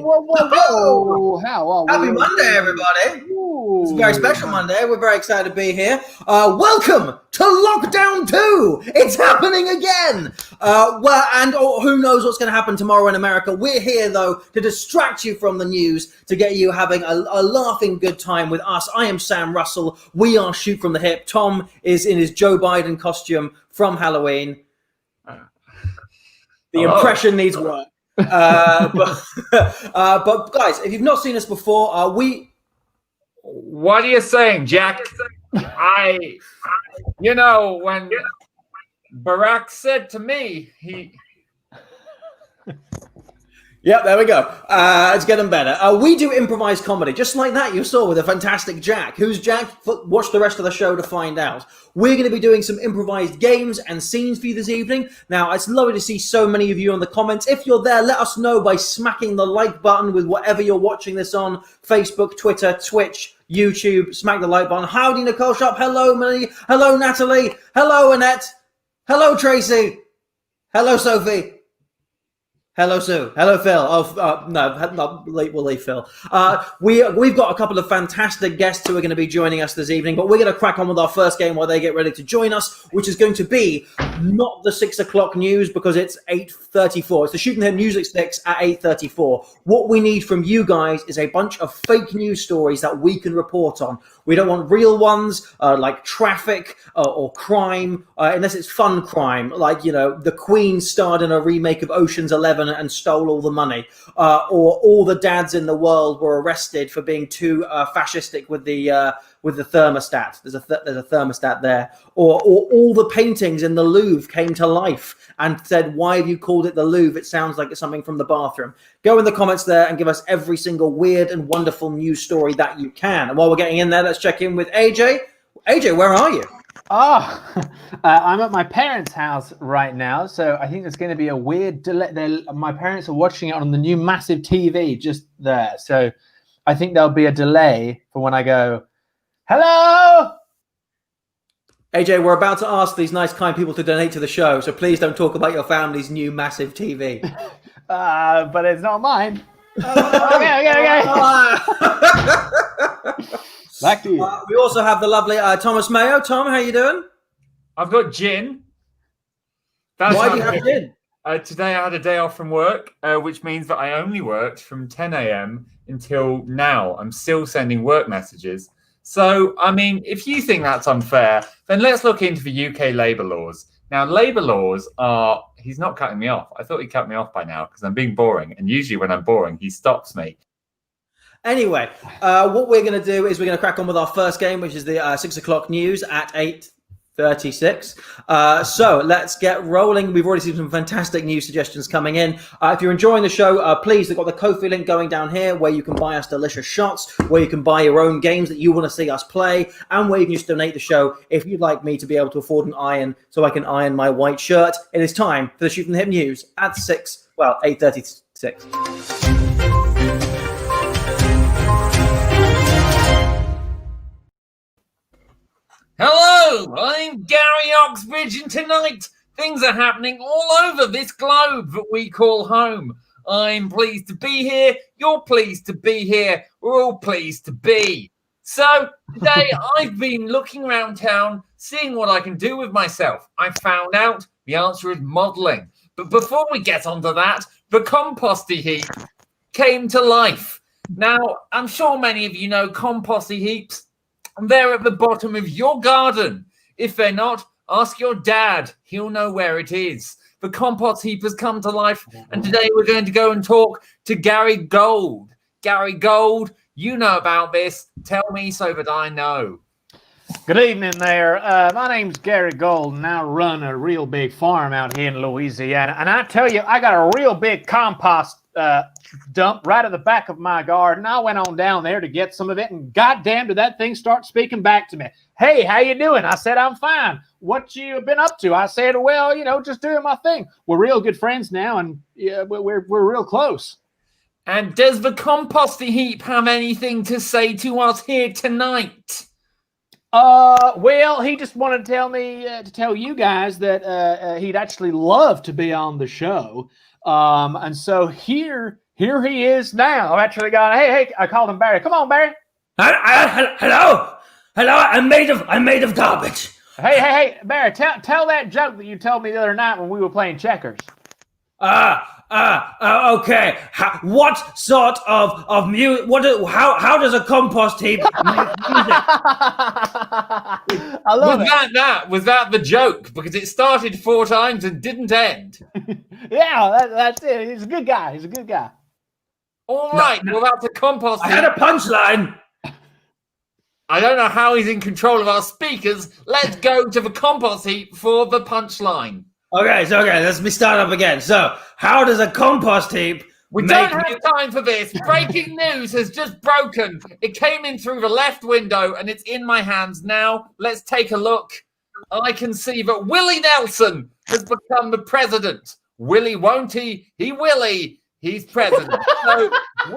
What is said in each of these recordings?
whoa. Happy Monday, everybody. Ooh. It's a very special Monday. We're very excited to be here. Welcome to Lockdown 2. It's happening again. Who knows what's going to happen tomorrow in America. We're here, though, to distract you from the news, to get you having a laughing good time with us. I am Sam Russell. We are Shoot from the Hip. Tom is in his Joe Biden costume from Halloween. The impression needs work. But guys, if you've not seen us before, What are you saying, Jack? When Barack said to me, Yep, there we go. It's getting better. We do improvised comedy, just like that you saw with a fantastic Jack. Who's Jack? Watch the rest of the show to find out. We're going to be doing some improvised games and scenes for you this evening. Now, it's lovely to see so many of you in the comments. If you're there, let us know by smacking the like button with whatever you're watching this on. Facebook, Twitter, Twitch, YouTube. Smack the like button. Howdy, Nicole Sharp. Hello, Millie. Hello, Natalie. Hello, Annette. Hello, Tracy. Hello, Sophie. Hello, Sue. Hello, Phil. We'll leave Phil. We've got a couple of fantastic guests who are going to be joining us this evening, but we're going to crack on with our first game while they get ready to join us, which is going to be not the 6 o'clock news because it's 8:34. It's the Shooting the Music Sticks at 8:34. What we need from you guys is a bunch of fake news stories that we can report on. We don't want real ones like traffic or crime, unless it's fun crime, like, the Queen starred in a remake of Ocean's 11 and stole all the money, or all the dads in the world were arrested for being too fascistic with the thermostat. There's a thermostat there, or all the paintings in the Louvre came to life and said, "Why have you called it the Louvre? It sounds like it's something from the bathroom." Go in the comments there and give us every single weird and wonderful news story that you can. And while we're getting in there, let's check in with AJ. AJ, where are you? I'm at my parents' house right now, so I think there's going to be a weird delay. My parents are watching it on the new massive TV just there, so I think there'll be a delay for when I go, "Hello?" AJ, we're about to ask these nice, kind people to donate to the show, so please don't talk about your family's new massive TV. But it's not mine. Okay. Back to you. We also have the lovely Thomas Mayo. Tom, how you doing? I've got gin. Why do you have gin? Today I had a day off from work, which means that I only worked from 10 a.m. until now. I'm still sending work messages. So, if you think that's unfair, then let's look into the UK labour laws. Now, labour laws are... He's not cutting me off. I thought he cut me off by now because I'm being boring. And usually when I'm boring, he stops me. Anyway, what we're going to do is we're going to crack on with our first game, which is the 6 o'clock news at 8:36. So let's get rolling. We've already seen some fantastic news suggestions coming in. If you're enjoying the show, please, they've got the Ko-fi link going down here where you can buy us delicious shots, where you can buy your own games that you want to see us play, and where you can just donate the show if you'd like me to be able to afford an iron so I can iron my white shirt. It is time for the Shoot from the Hip news at 8:36. Hello, I'm Gary Oxbridge, and tonight things are happening all over this globe that we call home. I'm pleased to be here, you're pleased to be here, we're all pleased to be. So today I've been looking around town, seeing what I can do with myself. I found out the answer is modelling. But before we get onto that, the composty heap came to life. Now, I'm sure many of you know composty heaps. They're at the bottom of your garden. If they're not, ask your dad. He'll know where it is. The compost heap has come to life, and today we're going to go and talk to Gary Gold. Gary Gold, you know about this. Tell me so that I know. Good evening there. My name's Gary Gold, and I run a real big farm out here in Louisiana. And I tell you, I got a real big compost dump right at the back of my garden. I went on down there to get some of it, and goddamn did that thing start speaking back to me. "Hey, how you doing?" I said, "I'm fine. What you been up to?" I said, "Well, just doing my thing." We're real good friends now, and we're real close. And does the composting heap have anything to say to us here tonight? Well, he just wanted to tell me to tell you guys that he'd actually love to be on the show. And so here here he is now. I've actually got. Hey, I called him Barry. Come on, Barry. Hello. I'm made of garbage. Hey, Barry. Tell that joke that you told me the other night when we were playing checkers. Okay. What sort of music? How does a compost heap make music? I love it. Was that the joke? Because it started 4 times and didn't end. Yeah, that's it. He's a good guy. All right, well, that's a compost I heap. had a punchline. I don't know how he's in control of our speakers. Let's go to the compost heap for the punchline. Okay, let's start up again. So, how does a compost heap We don't have time for this. Breaking news has just broken. It came in through the left window and it's in my hands now. Let's take a look. I can see that Willie Nelson has become the president. Willie, won't he? He willie. He's president. So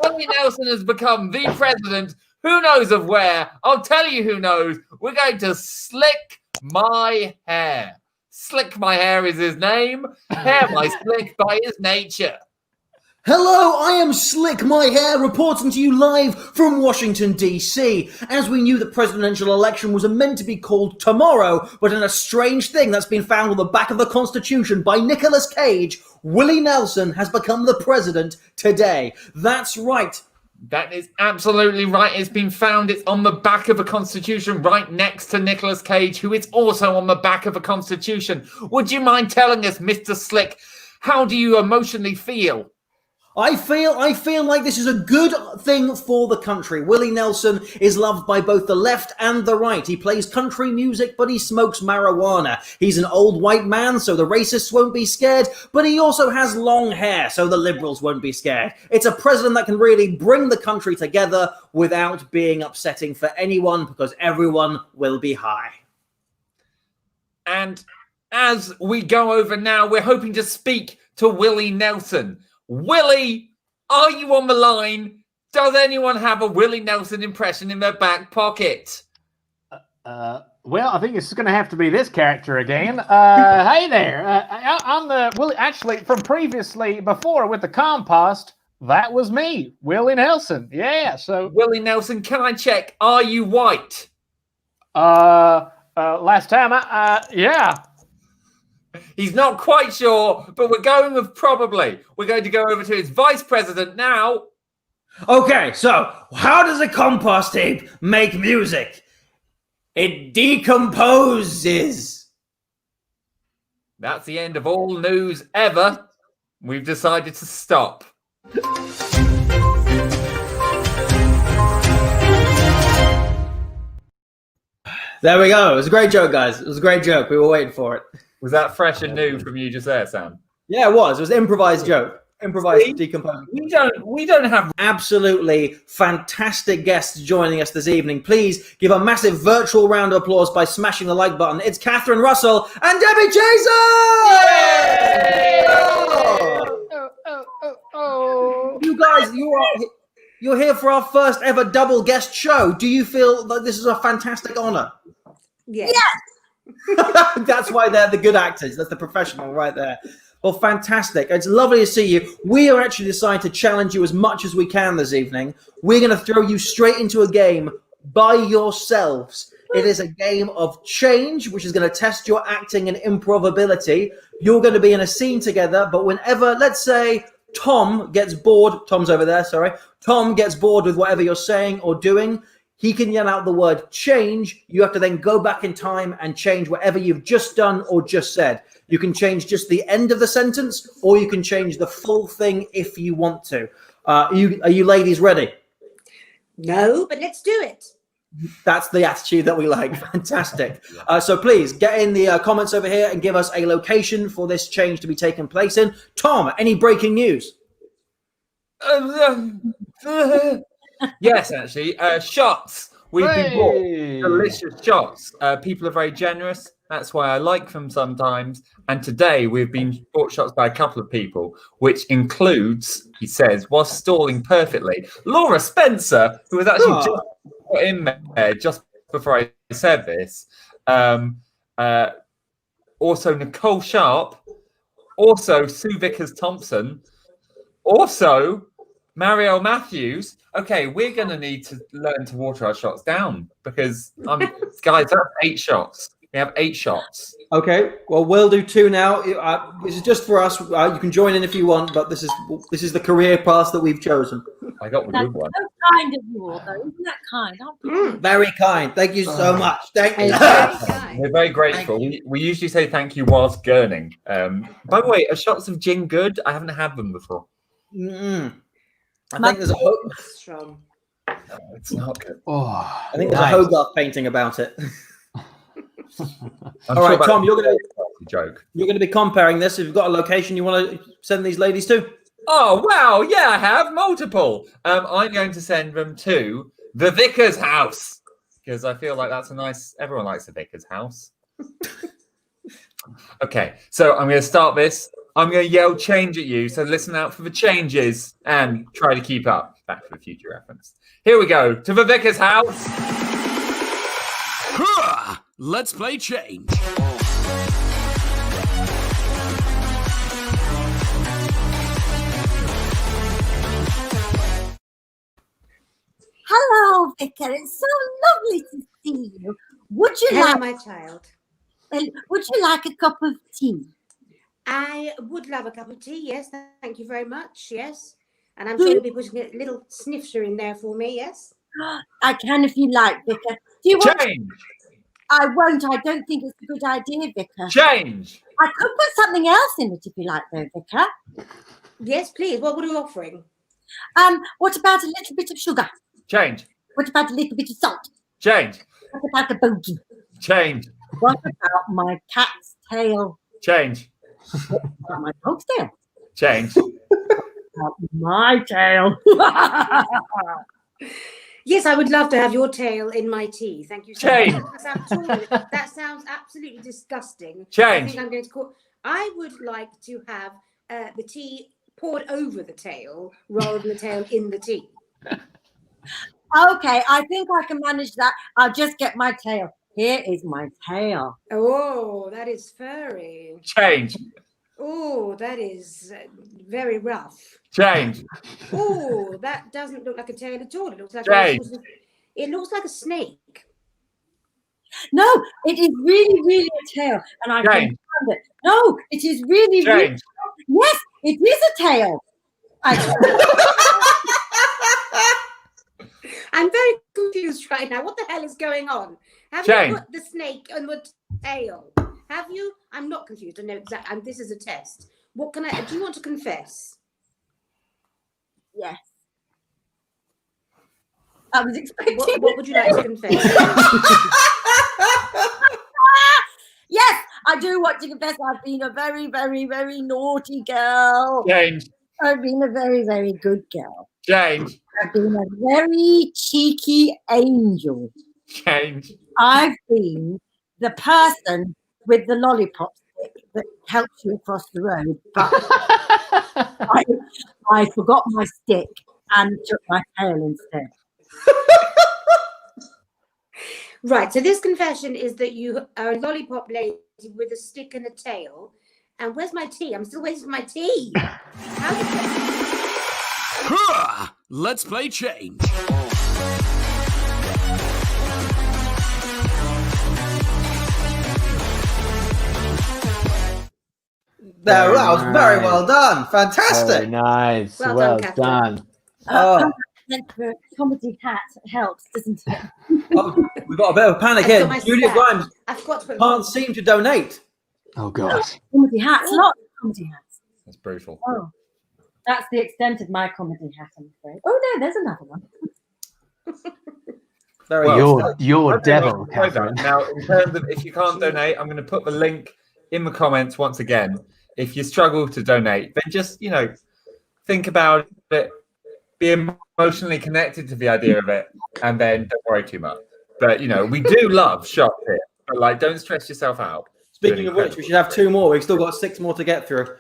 Willie Nelson has become the president. Who knows of where? I'll tell you who knows. We're going to slick my hair. Slick my hair is his name. Hair my slick by his nature. Hello, I am Slick My Hair, reporting to you live from Washington, D.C. As we knew the presidential election was meant to be called tomorrow, but in a strange thing that's been found on the back of the Constitution by Nicolas Cage, Willie Nelson has become the president today. That's right. That is absolutely right. It's been found. It's on the back of a Constitution right next to Nicolas Cage, who is also on the back of a Constitution. Would you mind telling us, Mr. Slick, how do you emotionally feel? I feel like this is a good thing for the country. Willie Nelson is loved by both the left and the right. He plays country music, but he smokes marijuana. He's an old white man, so the racists won't be scared, but he also has long hair, so the liberals won't be scared. It's a president that can really bring the country together without being upsetting for anyone, because everyone will be high. And as we go over now, we're hoping to speak to Willie Nelson. Willie, are you on the line? Does anyone have a Willie Nelson impression in their back pocket? Well, I think it's going to have to be this character again. Hey there. I'm the Willie. Actually, from previously, before with the compost, that was me, Willie Nelson. Yeah. So, Willie Nelson, can I check? Are you white? last time, yeah. He's not quite sure, but we're going with probably. We're going to go over to his vice president now. Okay, so how does a compost heap make music? It decomposes. That's the end of all news ever. We've decided to stop. There we go. It was a great joke, guys. It was a great joke. We were waiting for it. Was that fresh and new from you just there, Sam? Yeah, it was. It was an improvised joke. Improvised decomposing. We don't have Absolutely fantastic guests joining us this evening. Please give a massive virtual round of applause by smashing the like button. It's Catherine Russell and Debbie CHAZEN! Oh. You guys, you're here for our first ever double guest show. Do you feel like this is a fantastic honor? Yes. That's why they're the good actors. That's the professional right there. Well, fantastic. It's lovely to see you. We are actually deciding to challenge you as much as we can this evening. We're going to throw you straight into a game by yourselves. It is a game of change, which is going to test your acting and improv ability. You're going to be in a scene together, but whenever, let's say, Tom gets bored, Tom's over there, sorry. Tom gets bored with whatever you're saying or doing, he can yell out the word change. You have to then go back in time and change whatever you've just done or just said. You can change just the end of the sentence, or you can change the full thing if you want to. Are you ladies ready? No, but let's do it. That's the attitude that we like. Fantastic. So please get in the comments over here and give us a location for this change to be taking place in. Tom, any breaking news? Yes, actually. Shots. We've been bought delicious shots. People are very generous. That's why I like them sometimes. And today we've been bought shots by a couple of people, which includes, he says, while stalling perfectly, Laura Spencer, who was actually just put in there just before I said this. Also Nicole Sharp. Also Sue Vickers-Thompson. Also Mario Matthews. Okay, we're going to need to learn to water our shots down because, guys, that's 8 shots. We have 8 shots. Okay, well, we'll do 2 now. This is just for us. You can join in if you want, but this is the career path that we've chosen. I got the That's good one. so kind of you all, though. Isn't that kind? Aren't you? Very kind. Thank you so much. Thank you. We're very grateful. We usually say thank you whilst gurning. By the way, are shots of gin good? I haven't had them before. I think there's a Strong. It's not good. Oh, I think there's a Hogarth painting about it. I'm All right, sure Tom, you're gonna be comparing this. If you've got a location you want to send these ladies to. Oh wow, yeah, I have multiple. I'm going to send them to the vicar's house because I feel like that's a nice. Everyone likes the vicar's house. Okay, so I'm going to start this. I'm going to yell change at you, so listen out for the changes and try to keep up. Back for the future reference. Here we go to the vicar's house. Let's play change. Hello, Vicar. It's so lovely to see you. Would you Hello, like? my child. Would you like a cup of tea? I would love a cup of tea. Yes, thank you very much. Yes, and I'm sure you'll be putting a little snifter in there for me. Yes, I can if you like, Vicar. Do you want? Change. I won't. I don't think it's a good idea, Vicar. Change. I could put something else in it if you like, though, Vicar. yes, please. What are you offering? What about a little bit of sugar? Change. What about a little bit of salt? Change. What about a bogey? Change. What about my cat's tail? Change. What about my dog's tail? Change. My tail. Yes, I would love to have your tail in my tea. Thank you so Change. much. That sounds absolutely disgusting. I Change. think I'm going to call. I would like to have the tea poured over the tail rather than the tail in the tea. Okay, I think I can manage that. I'll just get my tail. Here is my tail. Oh, that is furry. Change. Oh, that is very rough. Change. Oh, that doesn't look like a tail at all. It looks like Change. it looks like a snake. No, it is really, really a tail. And I can Change. find it. No, it is really, really. Change. Yes, it is a tail. I'm very confused right now. What the hell is going on? Have Change. you put the snake on the tail? Have you? I'm not confused. I know exactly. This is a test. What can I? Do you want to confess? Yes. I was expecting. What would you like to confess? Yes, I do want to confess I've been a very, very, very naughty girl. Change. I've been a very, very good girl. Change. I've been a very cheeky angel. Change. I've been the person with the lollipop stick that helps you across the road. But I forgot my stick and took my tail instead. Right. So this confession is that you are a lollipop lady with a stick and a tail. And where's my tea? I'm still waiting for my tea. How did that? Let's play change. That was very well done. Fantastic. very nice. Well Well, done, Catherine. done. Oh, The comedy hat helps, doesn't it? oh, we've got a bit of a panic I've got here. my Julia stack. Grimes I forgot to put can't seem to donate. Oh God. Comedy hats, lots of comedy hats. That's brutal. Oh, that's the extent of my comedy hat, I'm afraid. Oh no, there's another one. Very Well, good. You're Okay, devil, well, Catherine. Now, in terms of if you can't donate, I'm going to put the link in the comments once again. If you struggle to donate, then just think about it, be emotionally connected to the idea of it, and then don't worry too much. But we do love shots here, but don't stress yourself out. Speaking of which, we should have 2 more. We've still got 6 more to get through.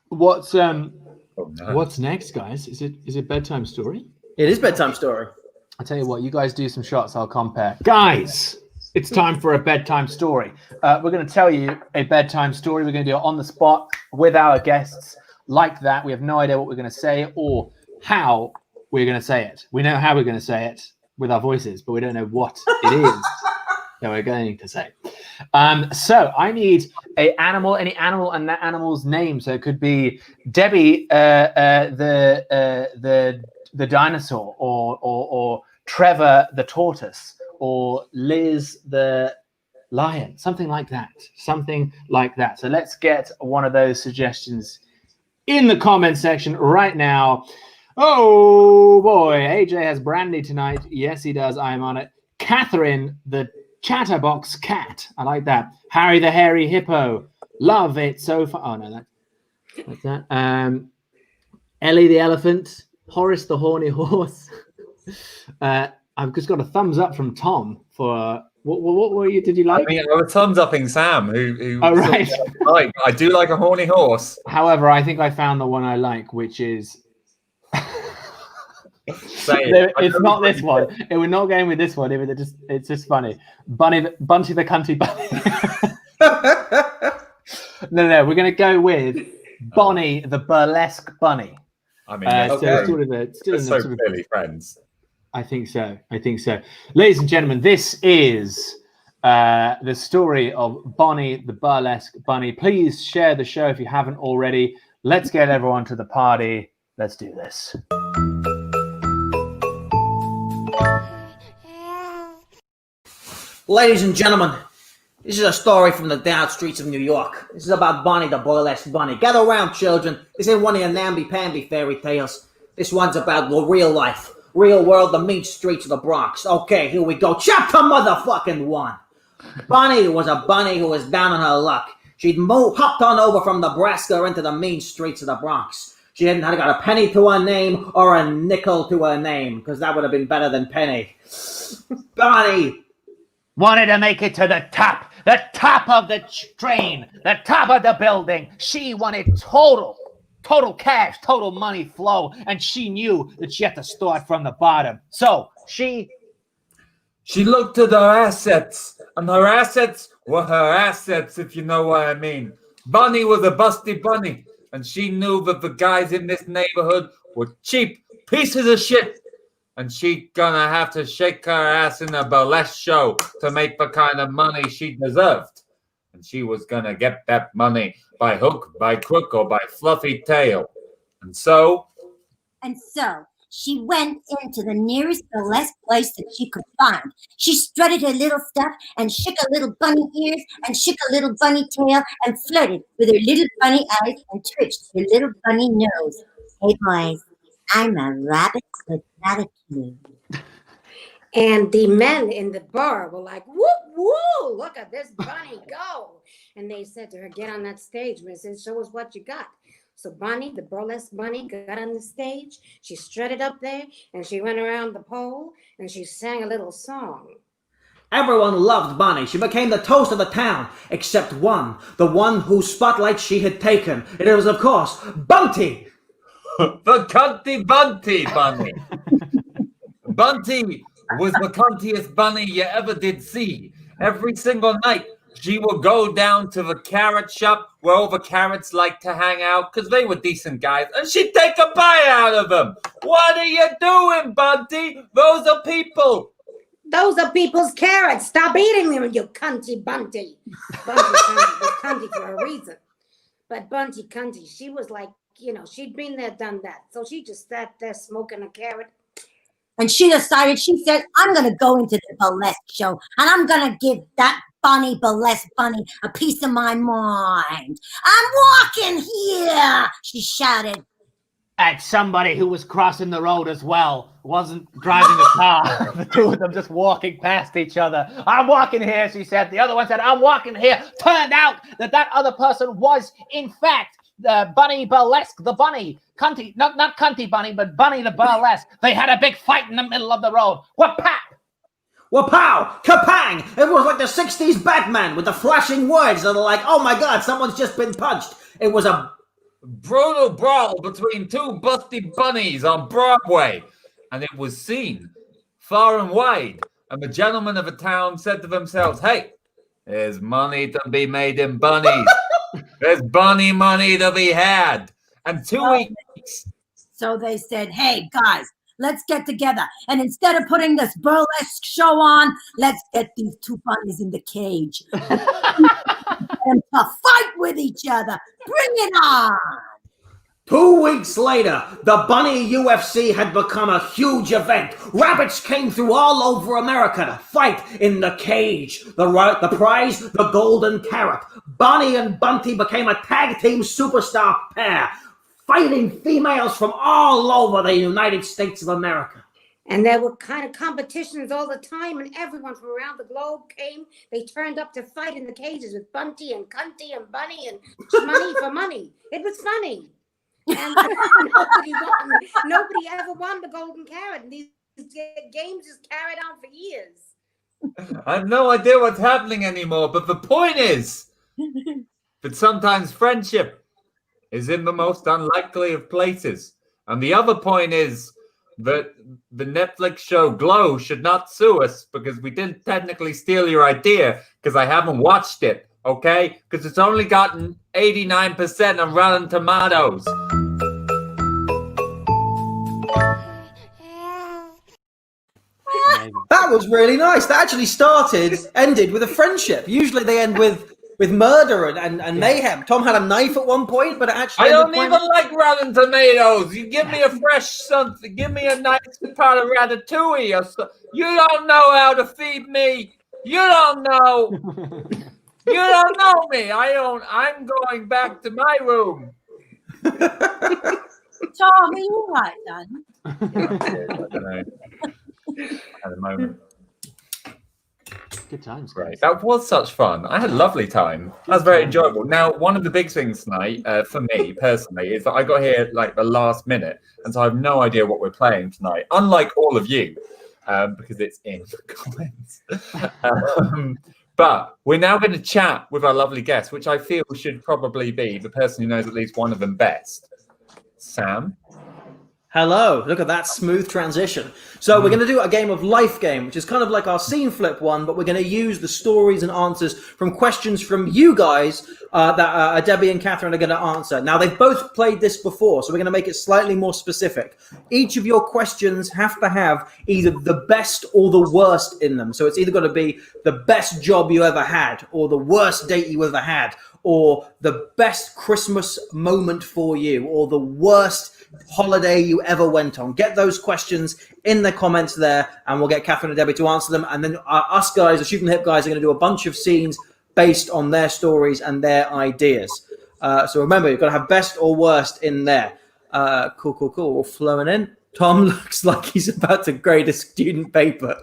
What's Oh, no. what's next, guys? Is it bedtime story? It is bedtime story. I tell you what, you guys do some shots, I'll compare. Guys, it's time for a bedtime story. We're going to tell you a bedtime story. We're going to do it on the spot with our guests like that. We have no idea what we're going to say or how we're going to say it. We know how we're going to say it with our voices, but we don't know what it is that we're going to say. So I need any animal and that animal's name. So it could be Debbie, the dinosaur, or Trevor the tortoise, or Liz the lion, something like that. So let's get one of those suggestions in the comment section right now. Oh boy, AJ has brandy tonight. Yes, he does. I'm on it. Catherine the chatterbox cat. I like that. Harry the hairy hippo. Love it so far. Oh no, that's that. Ellie the elephant. Horace the horny horse. I've just got a thumbs up from Tom for what were you? Did you like? I mean, I was thumbs upping Sam, who oh, right. I do like a horny horse. However, I think I found the one I like, which is. It's not this one. We're not going with this one. It's just funny. Bunty the cunty bunny. No. We're going to go with Bonnie the burlesque bunny. I mean, okay. So clearly friends. I think so. Ladies and gentlemen, this is the story of Bonnie the burlesque bunny. Please share the show if you haven't already. Let's get everyone to the party. Let's do this. Ladies and gentlemen, this is a story from the down streets of New York. This is about Bonnie the burlesque bunny. Gather around, children. This ain't one of your namby-pamby fairy tales. This one's about the real life, real world, the mean streets of the Bronx. Okay, here we go. Chapter motherfucking 1. Bonnie was a bunny who was down on her luck. She'd hopped on over from Nebraska into the mean streets of the Bronx. She hadn't got a penny to her name or a nickel to her name, because that would have been better than penny. Bonnie wanted to make it to the top of the train, the top of the building. She wanted total cash, total money flow, and she knew that she had to start from the bottom. So she looked at her assets, and her assets were her assets, if you know what I mean. Bunny was a busty bunny, and she knew that the guys in this neighborhood were cheap pieces of shit. And she gonna have to shake her ass in a burlesque show to make the kind of money she deserved. And she was gonna get that money by hook, by crook, or by fluffy tail. And so she went into the nearest burlesque place that she could find. She strutted her little stuff and shook her little bunny ears and shook her little bunny tail and flirted with her little bunny eyes and twitched her little bunny nose. Hey boys, I'm a rabbit with attitude. And the men in the bar were like, woo, woo, look at this bunny go. And they said to her, get on that stage, missus, show us what you got. So Bonnie, the burlesque bunny, got on the stage. She strutted up there and she went around the pole and she sang a little song. Everyone loved Bonnie. She became the toast of the town, except one, the one whose spotlight she had taken. It was, of course, Bunty. The cunty bunty bunny. Bunty was the cuntiest bunny you ever did see. Every single night, she would go down to the carrot shop where all the carrots like to hang out because they were decent guys, and she'd take a bite out of them. What are you doing, Bunty? Those are people. Those are people's carrots. Stop eating them, you cunty bunty. Bunty was cunty for a reason. But Bunty cunty, she was like, she'd been there, done that. So she just sat there smoking a carrot. And she said, I'm going to go into the burlesque show and I'm going to give that bunny, burlesque bunny, a piece of my mind. I'm walking here, she shouted. At somebody who was crossing the road as well, wasn't driving a car. The two of them just walking past each other. I'm walking here, she said. The other one said, I'm walking here. Turned out that other person was, in fact, the bunny burlesque, the bunny. Cunty, not cunty bunny, but Bunny the burlesque. They had a big fight in the middle of the road. Wha-pow! Wha-pow! Kapang! It was like the 60s Batman with the flashing words that are like, oh my god, someone's just been punched. It was a brutal brawl between two busty bunnies on Broadway. And it was seen far and wide. And the gentlemen of the town said to themselves, hey, there's money to be made in bunnies. There's bunny money to be had. And 2 weeks. So they said, hey, guys, let's get together. And instead of putting this burlesque show on, let's get these two bunnies in the cage. And to fight with each other. Bring it on. 2 weeks later, the Bunny UFC had become a huge event. Rabbits came through all over America to fight in the cage. The prize, the golden carrot. Bunny and Bunty became a tag team superstar pair, fighting females from all over the United States of America. And there were kind of competitions all the time, and everyone from around the globe came. They turned up to fight in the cages with Bunty and Cunty and Bunny and money for money. It was funny. And nobody ever won the golden carrot. And these games just carried on for years. I have no idea what's happening anymore, but the point is that sometimes friendship is in the most unlikely of places. And the other point is that the Netflix show Glow should not sue us because we didn't technically steal your idea because I haven't watched it, okay? Because it's only gotten 89% on Rotten Tomatoes. That was really nice. That actually ended with a friendship. Usually they end with murder and mayhem. Tom had a knife at one point, but it actually... I don't even like Rotten Tomatoes. You give me a fresh something. Give me a nice part of ratatouille. Or so. You don't know how to feed me. You don't know. You don't know me. I'm going back to my room. Tom, are you all right, then? I don't know. At the moment. Good times, Great. That was such fun. I had a lovely time. That was very enjoyable. Now, one of the big things tonight, for me personally, is that I got here like the last minute, and so I have no idea what we're playing tonight. Unlike all of you, because it's in the comments. But we're now going to chat with our lovely guest, which I feel should probably be the person who knows at least one of them best. Sam. Hello, look at that smooth transition. So we're going to do a game of Life Game, which is kind of like our scene flip one, but we're going to use the stories and answers from questions from you guys that Debbie and Catherine are going to answer. Now, they've both played this before, so we're going to make it slightly more specific. Each of your questions have to have either the best or the worst in them. So it's either going to be the best job you ever had, or the worst date you ever had, or the best Christmas moment for you, or the worst holiday you ever went on. Get those questions in the comments there, and we'll get Catherine and Debbie to answer them. And then us guys, the Shoot and Hip guys, are going to do a bunch of scenes based on their stories and their ideas. So remember, you've got to have best or worst in there. Cool. All flowing in. Tom looks like he's about to grade a student paper.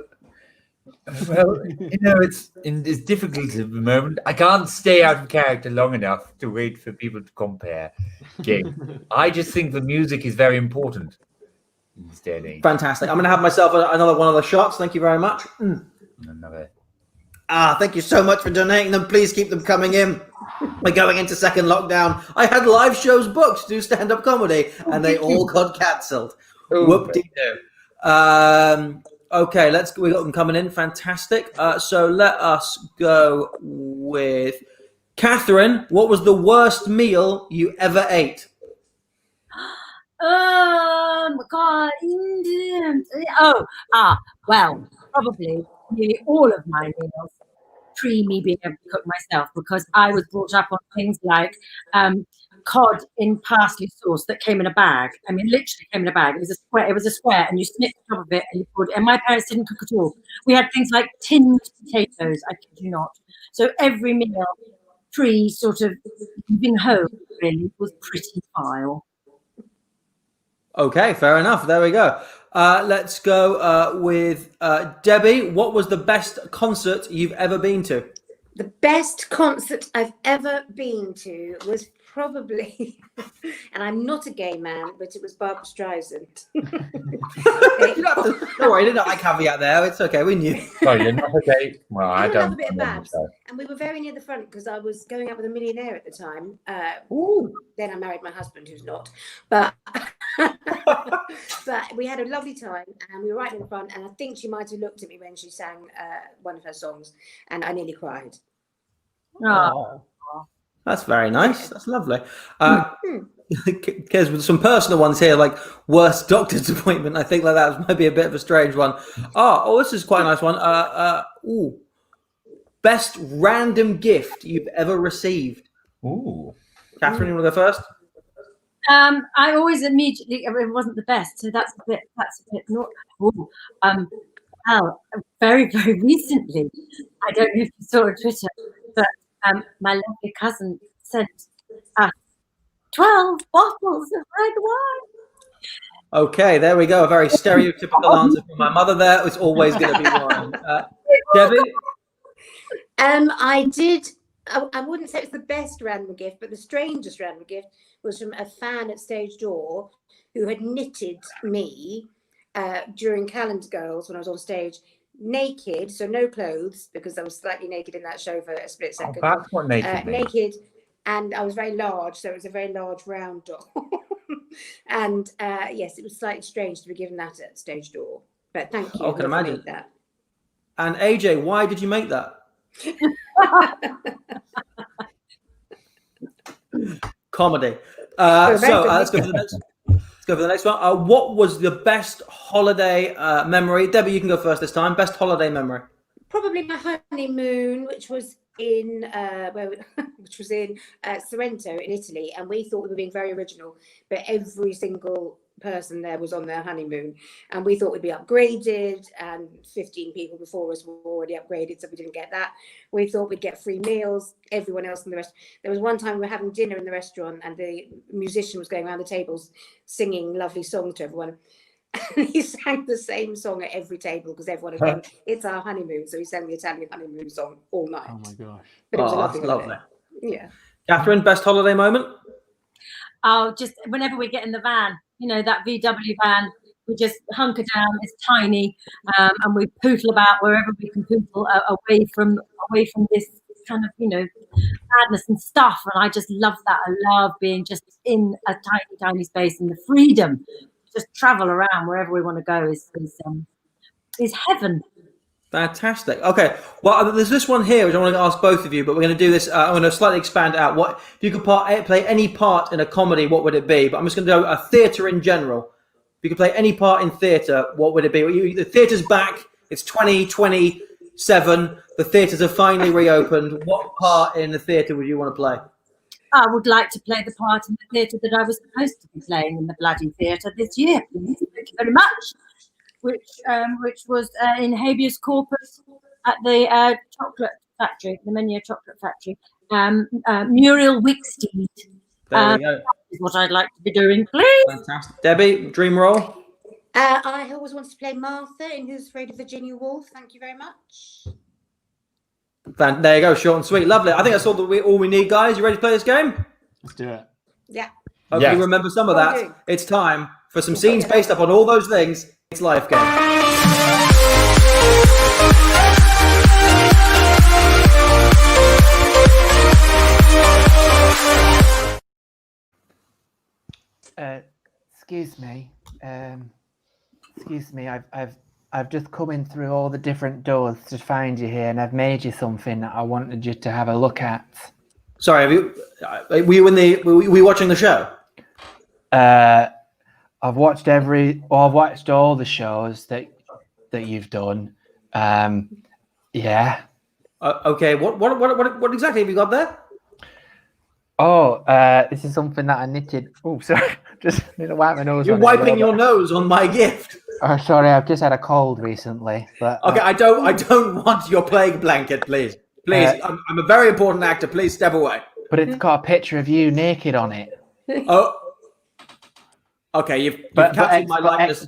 Well, it's difficult at the moment. I can't stay out of character long enough to wait for people to compare. Okay. I just think the music is very important. Steady. Fantastic. I'm going to have myself another one of the shots. Thank you very much. Another. Thank you so much for donating them. Please keep them coming in. We're going into second lockdown. I had live shows booked to do stand-up comedy, and they all got cancelled. Whoop-de-doo. Okay, we got them coming in. Fantastic. So let us go with Catherine. What was the worst meal you ever ate? God. Well, probably nearly all of my meals pre me being able to cook myself, because I was brought up on things like cod in parsley sauce that came in a bag. I mean, literally came in a bag. It was a square, and you snip the top of it, and you put. And my parents didn't cook at all. We had things like tinned potatoes. I kid you not. So every meal pre sort of leaving home really was pretty vile. Okay, fair enough. There we go. Let's go with Debbie. What was the best concert you've ever been to? The best concert I've ever been to was probably, and I'm not a gay man, but it was Barbra Streisand. Don't worry, didn't I caveat there? It's okay, we knew. Oh, you're not a gay? Well, I don't. A bit of Babs, and we were very near the front because I was going out with a millionaire at the time. Then I married my husband, who's not, but but we had a lovely time, and we were right in the front. And I think she might have looked at me when she sang one of her songs, and I nearly cried. Oh. That's very nice. That's lovely. Because with some personal ones here, like worst doctor's appointment, I think like that might be a bit of a strange one. Oh, this is quite a nice one. Best random gift you've ever received. Ooh. Catherine, you want to go first? I always immediately, it wasn't the best, so that's a bit not. Well, very, very recently, I don't know if you saw on Twitter, but my lovely cousin sent us 12 bottles of red wine. Okay, there we go. A very stereotypical answer from my mother there. It's always going to be wine. Debbie? I did. I wouldn't say it's the best random gift, but the strangest random gift was from a fan at Stage Door who had knitted me during Calendar Girls when I was on stage, naked, so no clothes, because I was slightly naked in that show for a split second. Oh, that's what naked means. Naked, and I was very large, so it was a very large round doll. And yes, it was slightly strange to be given that at Stage Door, but thank you. I can imagine that. And AJ, why did you make that? Comedy. So let's go for the next. Let's go for the next one. What was the best holiday memory? Debbie, you can go first this time. Best holiday memory. Probably my honeymoon, which was in Sorrento in Italy, and we thought we were being very original, but every single person there was on their honeymoon, and we thought we'd be upgraded, and 15 people before us were already upgraded, so we didn't get that. We thought we'd get free meals. Everyone else in the rest. There was one time we were having dinner in the restaurant, and the musician was going around the tables singing lovely songs to everyone. And he sang the same song at every table because everyone had gone, it's our honeymoon. So he sang the Italian honeymoon song all night. Oh my gosh. But it was a that's lovely. lovely. Yeah. Catherine, best holiday moment? Oh, just whenever we get in the van, that VW van, we just hunker down. It's tiny, and we pootle about wherever we can pootle away from this kind of, madness and stuff. And I just love that. I love being just in a tiny, tiny space, and the freedom to just travel around wherever we want to go is heaven. Fantastic. Okay. Well, there's this one here which I want to ask both of you, but we're going to do this. I'm going to slightly expand out. What if you could play any part in a comedy? What would it be? But I'm just going to go a theatre in general. If you could play any part in theatre, what would it be? The theatre's back. It's 2027. The theatres are finally reopened. What part in the theatre would you want to play? I would like to play the part in the theatre that I was supposed to be playing in the bloody theatre this year, please. Thank you very much. Which was in habeas corpus at the chocolate factory, the Menier chocolate factory. Muriel Wicksteed. There we go. Is what I'd like to be doing, please. Fantastic. Debbie, dream role? I always wanted to play Martha in Who's Afraid of Virginia Woolf. Thank you very much. There you go, short and sweet. Lovely. I think that's all we need, guys. You ready to play this game? Let's do it. Yeah. Hopefully you remember some of that. It's time for some scenes based up on all those things. It's Life Game. Excuse me. I've just come in through all the different doors to find you here, and I've made you something that I wanted you to have a look at. Sorry, were you watching the show? I've watched all the shows that you've done. Yeah. Okay. What exactly have you got there? Oh, this is something that I knitted. Oh, sorry. Just need to wipe my nose. You're wiping your nose on my gift. Oh, sorry. I've just had a cold recently. But okay, I don't want your plague blanket, please. Please, I'm a very important actor. Please step away. But it's got a picture of you naked on it. Oh. Okay, you've captured my likeness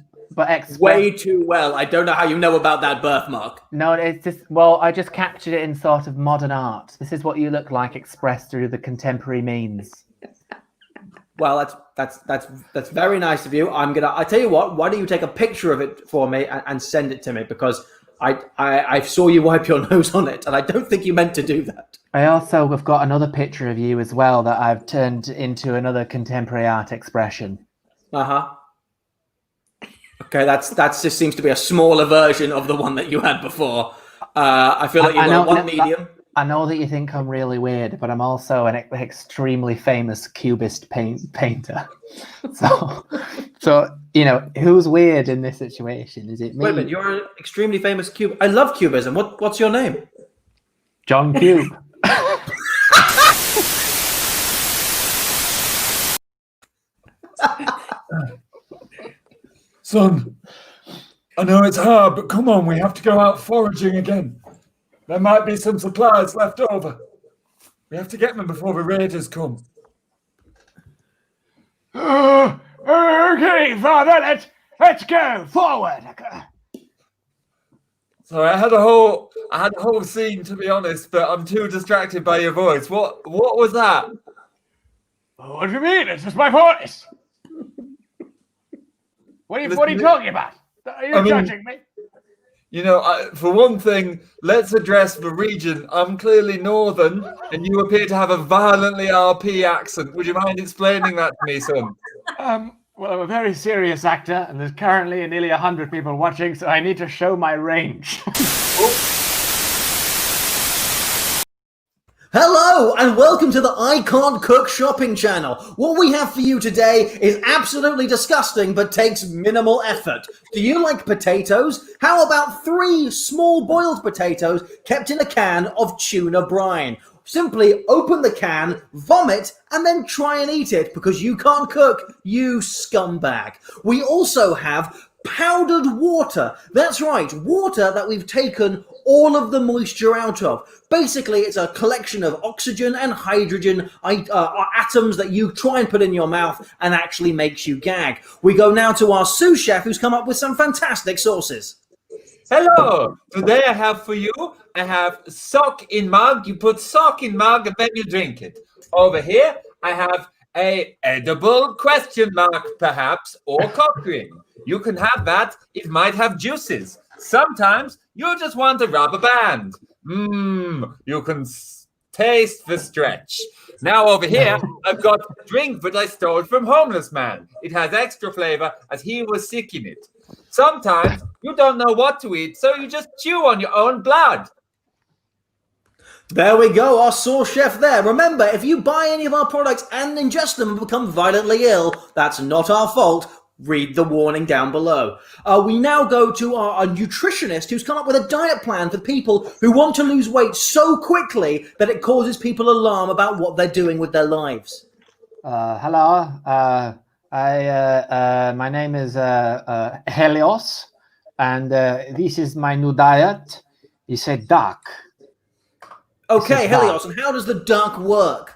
way too well. I don't know how you know about that birthmark. No, it's just, I just captured it in sort of modern art. This is what you look like expressed through the contemporary means. Well, that's very nice of you. I tell you what, why don't you take a picture of it for me and send it to me, because I saw you wipe your nose on it, and I don't think you meant to do that. I also have got another picture of you as well that I've turned into another contemporary art expression. Okay, that just seems to be a smaller version of the one that you had before. I feel like you've got one medium. I know that you think I'm really weird, but I'm also an extremely famous cubist painter. So who's weird in this situation? Is it me? Wait a minute, you're an extremely famous cube. I love cubism. What's your name? John Cube. Son, I know it's hard, but come on, we have to go out foraging again. There might be some supplies left over. We have to get them before the raiders come. Okay, Father, let's go forward. Sorry, I had a whole scene, to be honest, but I'm too distracted by your voice. What was that? What do you mean? It's just my voice. What are you talking about? Are you judging me? For one thing, let's address the region. I'm clearly northern, and you appear to have a violently RP accent. Would you mind explaining that to me, son? Well, I'm a very serious actor, and there's currently nearly 100 people watching, so I need to show my range. Hello and welcome to the I Can't Cook shopping channel. What we have for you today is absolutely disgusting but takes minimal effort. Do you like potatoes? How about 3 small boiled potatoes kept in a can of tuna brine? Simply open the can, vomit, and then try and eat it because you can't cook, you scumbag. We also have powdered water. That's right, water that we've taken all of the moisture out of. Basically, it's a collection of oxygen and hydrogen atoms that you try and put in your mouth and actually makes you gag. We go now to our sous chef who's come up with some fantastic sauces. Hello! Today I have for you, I have sock in mug. You put sock in mug and then you drink it. Over here, I have a edible question mark, perhaps, or cock ring. You can have that. It might have juices. Sometimes you just want a rubber band. You can taste the stretch. Now over here, I've got a drink that I stole from homeless man. It has extra flavor as he was sick in it. Sometimes you don't know what to eat, so you just chew on your own blood. There we go, our sauce chef there. Remember, if you buy any of our products and ingest them and become violently ill, that's not our fault. Read the warning down below. We now go to our nutritionist who's come up with a diet plan for people who want to lose weight so quickly that it causes people alarm about what they're doing with their lives. Hello. My name is Helios, and this is my new diet. It's a duck. Okay, Helios, and how does the duck work?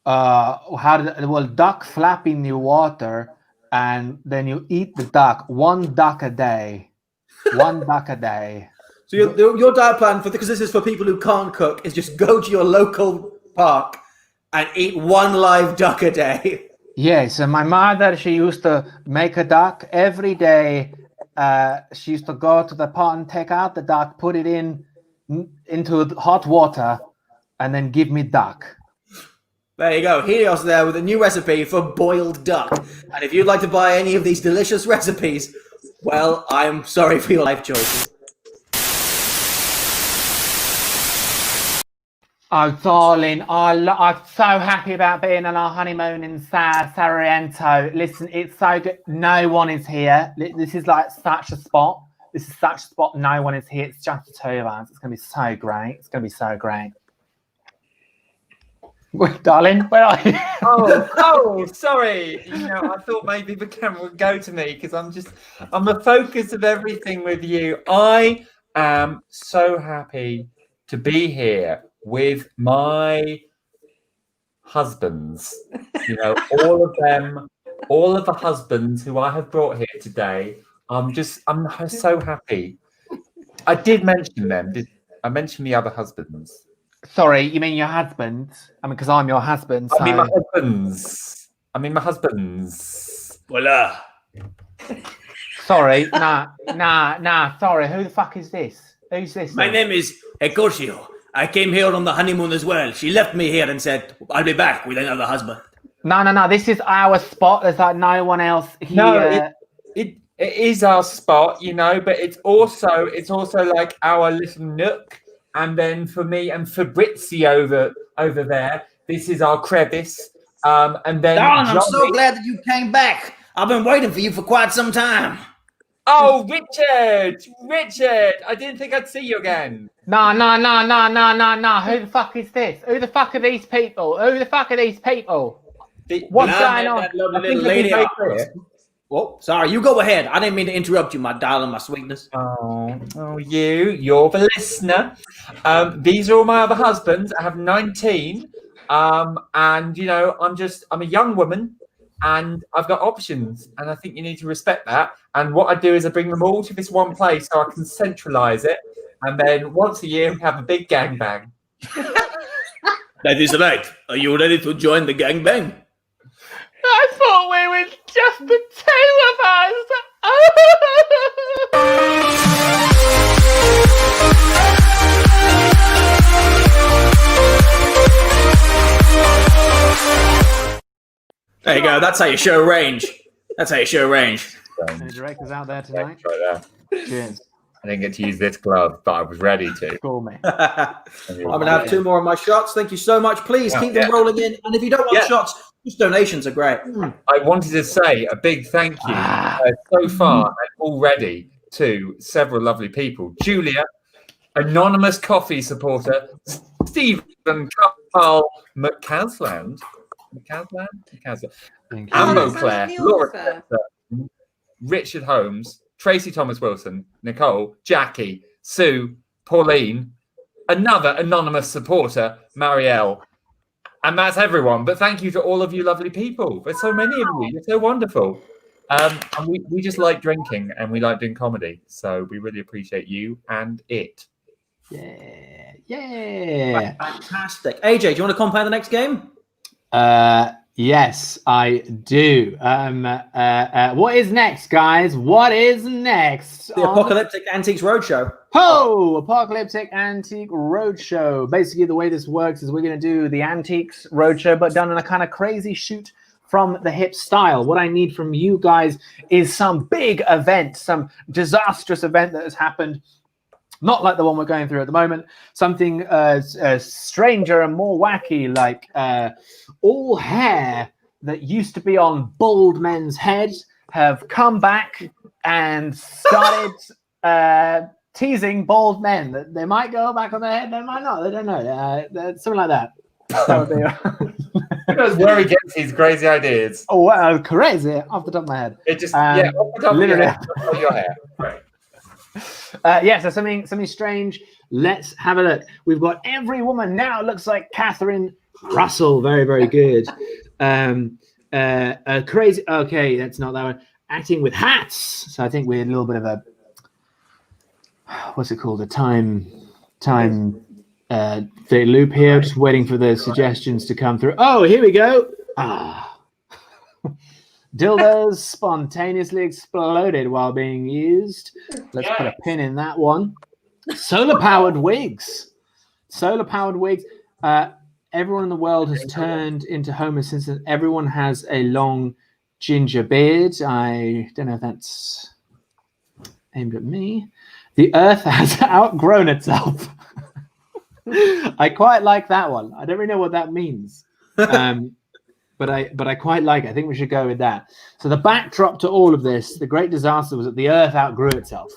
Duck flap in the water, and then you eat the duck. 1 duck a day. 1 duck a day. So your diet plan, because this is for people who can't cook, is just go to your local park and eat 1 live duck a day. Yes, and my mother, she used to make a duck every day. She used to go to the pot and take out the duck, put it into hot water, and then give me duck. There you go, Helios there with a new recipe for boiled duck. And if you'd like to buy any of these delicious recipes, well, I'm sorry for your life choices. Oh, darling, I'm so happy about being on our honeymoon in Sorrento. Listen, it's so good. No one is here. This is like such a spot. This is such a spot. No one is here. It's just the 2 of us. It's going to be so great. It's going to be so great. Darling, where are you? Oh, sorry. I thought maybe the camera would go to me because I'm the focus of everything with you. I am so happy to be here with my husbands. All of them, all of the husbands who I have brought here today. I'm so happy. I did mention them. I mentioned the other husbands? Sorry, you mean your husband? I mean, because I'm your husband. So... I mean my husbands. Voila. Sorry, nah. Sorry, who the fuck is this? Who's this? My name is Hecatio. I came here on the honeymoon as well. She left me here and said, I'll be back with another husband. No. This is our spot. There's like no one else here. No, it is our spot, but it's also like our little nook And then for me and Fabrizio over there, this is our crevice. And then Darling, I'm so Johnny- glad that you came back. I've been waiting for you for quite some time. Oh, Richard! I didn't think I'd see you again. No. Who the fuck is this? Who the fuck are these people? What's going on? That lovely I think little I've been lady. very clear. Oh, sorry. You go ahead. I didn't mean to interrupt you, my darling, my sweetness. Oh, you're the listener. These are all my other husbands. I have 19. And you know, I'm a young woman and I've got options, and I think you need to respect that. And what I do is I bring them all to this one place so I can centralize it, and then once a year we have a big gangbang. That is right. Are you ready to join the gangbang? I thought we were just the two of us. There you go. That's how you show range. Any directors out there tonight? Right there. Cheers. I didn't get to use this glove, but I was ready to. Call me. I'm going to have 2 more of my shots. Thank you so much. Please keep them rolling in. And if you don't want shots, just donations are great. I wanted to say a big thank you so far and already to several lovely people. Julia, anonymous coffee supporter, Stephen Carl McCasland, Ambo Claire, Laura Spencer, Richard Holmes, Tracy Thomas Wilson, Nicole, Jackie, Sue, Pauline, another anonymous supporter, Marielle. And that's everyone. But thank you to all of you lovely people. There's so many of you. You're so wonderful. And we just like drinking and we like doing comedy. So we really appreciate you and it. Yeah. Fantastic. AJ, do you want to compare the next game? Yes, I do. What is next, guys? What is next? The Apocalyptic Antiques Roadshow. Apocalyptic Antique Roadshow. Basically, the way this works is we're going to do the Antiques Roadshow, but done in a kind of crazy shoot from the hip style. What I need from you guys is some big event, some disastrous event that has happened. Not like the one we're going through at the moment. Something stranger and more wacky, like all hair that used to be on bald men's heads have come back and started teasing bald men. That they might go back on their head, they might not. They don't know. Something like that. That would be. Who knows where he gets his crazy ideas? Oh, wow, crazy! Off the top of my head. It just off the top literally. of your hair. Right. So something strange. Let's have a look. We've got every woman now looks like Catherine Russell. Very, very good. Crazy. Okay, that's not that one. Acting with hats. So I think we're a little bit of a what's it called? A time loop here. Just waiting for the suggestions to come through. Oh, here we go. Dildos spontaneously exploded while being used. Let's put a pin in that one. Solar-powered wigs. Everyone in the world has turned into Homer Simpson. Everyone has a long ginger beard. I don't know if that's aimed at me. The Earth has outgrown itself. I quite like that one. I don't really know what that means. But I quite like it. I think we should go with that. So the backdrop to all of this, the great disaster was that the Earth outgrew itself.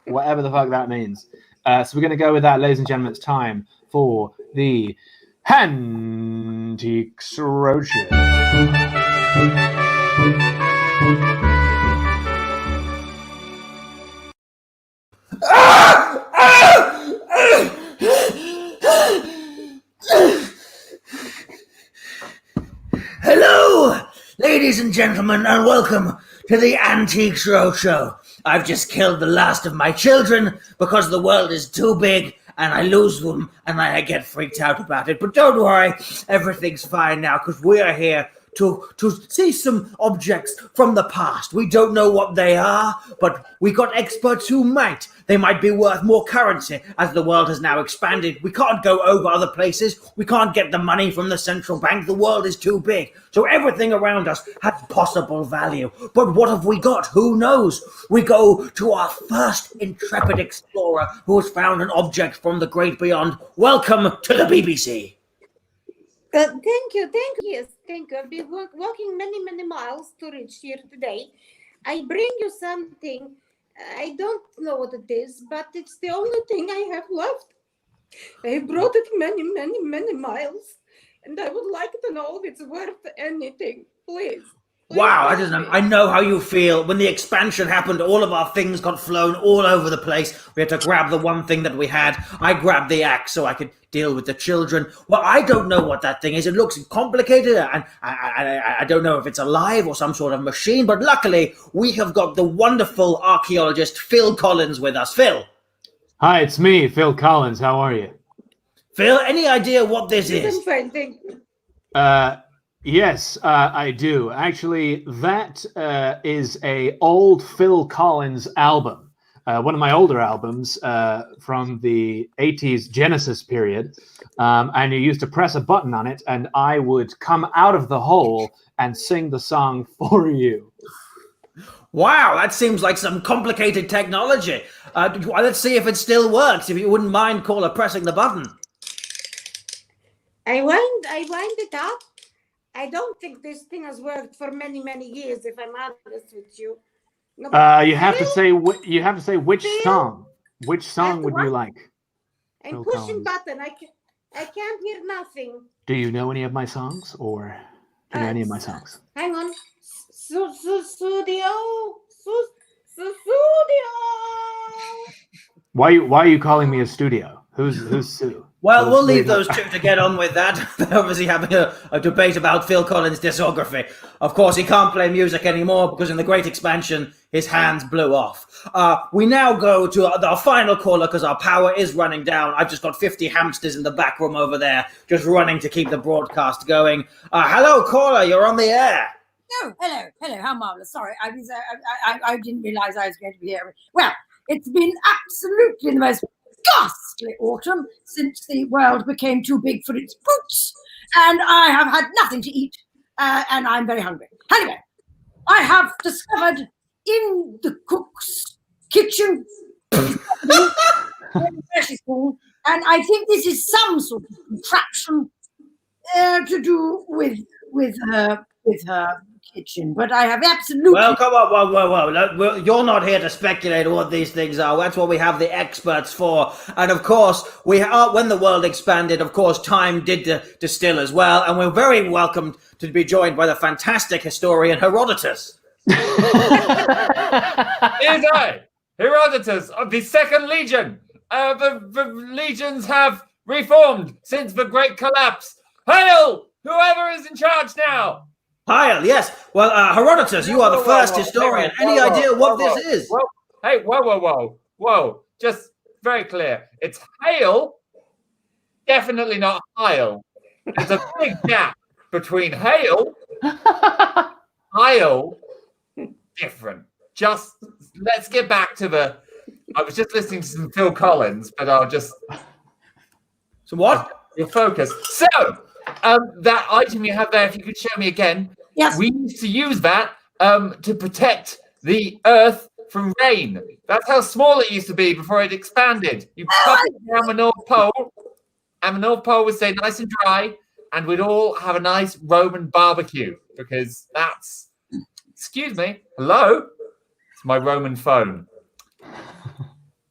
Whatever the fuck that means. So we're going to go with that, ladies and gentlemen. It's time for the Antiques Roadshow. Hello, ladies and gentlemen, and welcome to the Antiques Roadshow. I've just killed the last of my children because the world is too big and I lose them and I get freaked out about it. But don't worry, everything's fine now because we are here to see some objects from the past. We don't know what they are, but we got experts who might. They might be worth more currency as the world has now expanded. We can't go over other places. We can't get the money from the central bank. The world is too big. So everything around us has possible value. But what have we got? Who knows? We go to our first intrepid explorer who has found an object from the great beyond. Welcome to the BBC. Thank you. Yes, thank you. I've been walking many miles to reach here today. I bring you something. I don't know what it is, but it's the only thing I have left. I brought it many miles, and I would like to know if it's worth anything. Please. Wow, I know how you feel. When the expansion happened, all of our things got flown all over the place. We had to grab the one thing that we had. I grabbed the axe so I could deal with the children. Well, I don't know what that thing is. It looks complicated, and I don't know if it's alive or some sort of machine, but luckily we have got the wonderful archaeologist Phil Collins with us. Phil. Hi, it's me, Phil Collins. How are you? Phil, any idea what this is? I'm fine, thank you. Yes, I do. Actually, that is a old Phil Collins album, one of my older albums from the 80s Genesis period. And you used to press a button on it, and I would come out of the hole and sing the song for you. Wow, that seems like some complicated technology. Let's see if it still works. If you wouldn't mind, caller, pressing the button. I wind it up. I don't think this thing has worked for many years, if I'm honest with you. No, You have to say which Phil? song. Which song would you what? like? I'm Phil pushing Collins. button. I can't hear nothing. Do you know any of my songs, or do you know any of my songs? Hang on. Studio. Why are you calling me a studio? Who's Sue? Well, we'll leave those two to get on with that. They're obviously having a debate about Phil Collins' discography. Of course, he can't play music anymore because in the Great Expansion, his hands blew off. We now go to our final caller because our power is running down. I've just got 50 hamsters in the back room over there, just running to keep the broadcast going. Hello, caller, you're on the air. Oh, hello, how marvelous. Sorry, I didn't realize I was going to be here. Well, it's been absolutely the most ghastly autumn since the world became too big for its boots, and I have had nothing to eat, and I'm very hungry. Anyway, I have discovered in the cook's kitchen, and I think this is some sort of contraption to do with her kitchen, but I have absolutely... Well, come on, whoa. You're not here to speculate what these things are. That's what we have the experts for. And of course, when the world expanded, of course, time did distill as well. And we're very welcomed to be joined by the fantastic historian Herodotus. Here's I, Herodotus of the Second Legion. The legions have reformed since the Great Collapse. Hail, whoever is in charge now. Hail, yes. Well, Herodotus, you are the first historian. Any idea what this is? Hey, whoa. Just very clear. It's hail, definitely not heil. There's a big gap between hail, heil, different. Just, let's get back to I was just listening to some Phil Collins, but I'll just... So what? Your focus. So, that item you have there, if you could show me again. Yes. We used to use that to protect the earth from rain. That's how small it used to be before it expanded. You pop it down the North Pole, and the North Pole would stay nice and dry, and we'd all have a nice Roman barbecue, because that's... Excuse me. Hello? It's my Roman phone.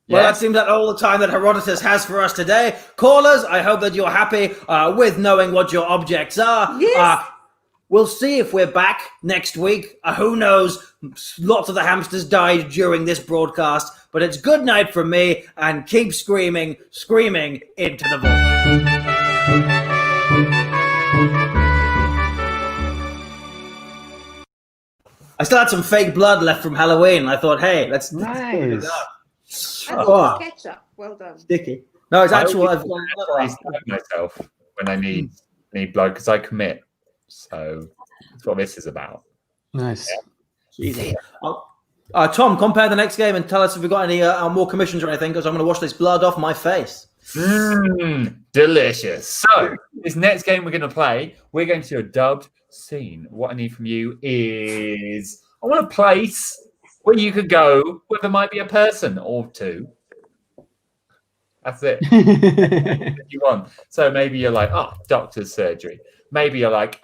Well, that seems like all the time that Herodotus has for us today. Callers, I hope that you're happy with knowing what your objects are. Yes. We'll see if we're back next week. Who knows? Lots of the hamsters died during this broadcast, but it's good night from me, and keep screaming into the void. I still had some fake blood left from Halloween. I thought, hey, let's Nice. That's ketchup. Well done. sticky. No, it's actual. I stab myself when I need blood because I commit. So That's what this is about. Nice. Jesus. Tom, compare the next game and tell us if we've got any more commissions or anything, because I'm going to wash this blood off my face. Delicious. So, this next game we're going to play, we're going to do a dubbed scene. What I need from you is I want a place where you could go where there might be a person or two. That's it. You want. So maybe you're like, doctor's surgery. Maybe you're like,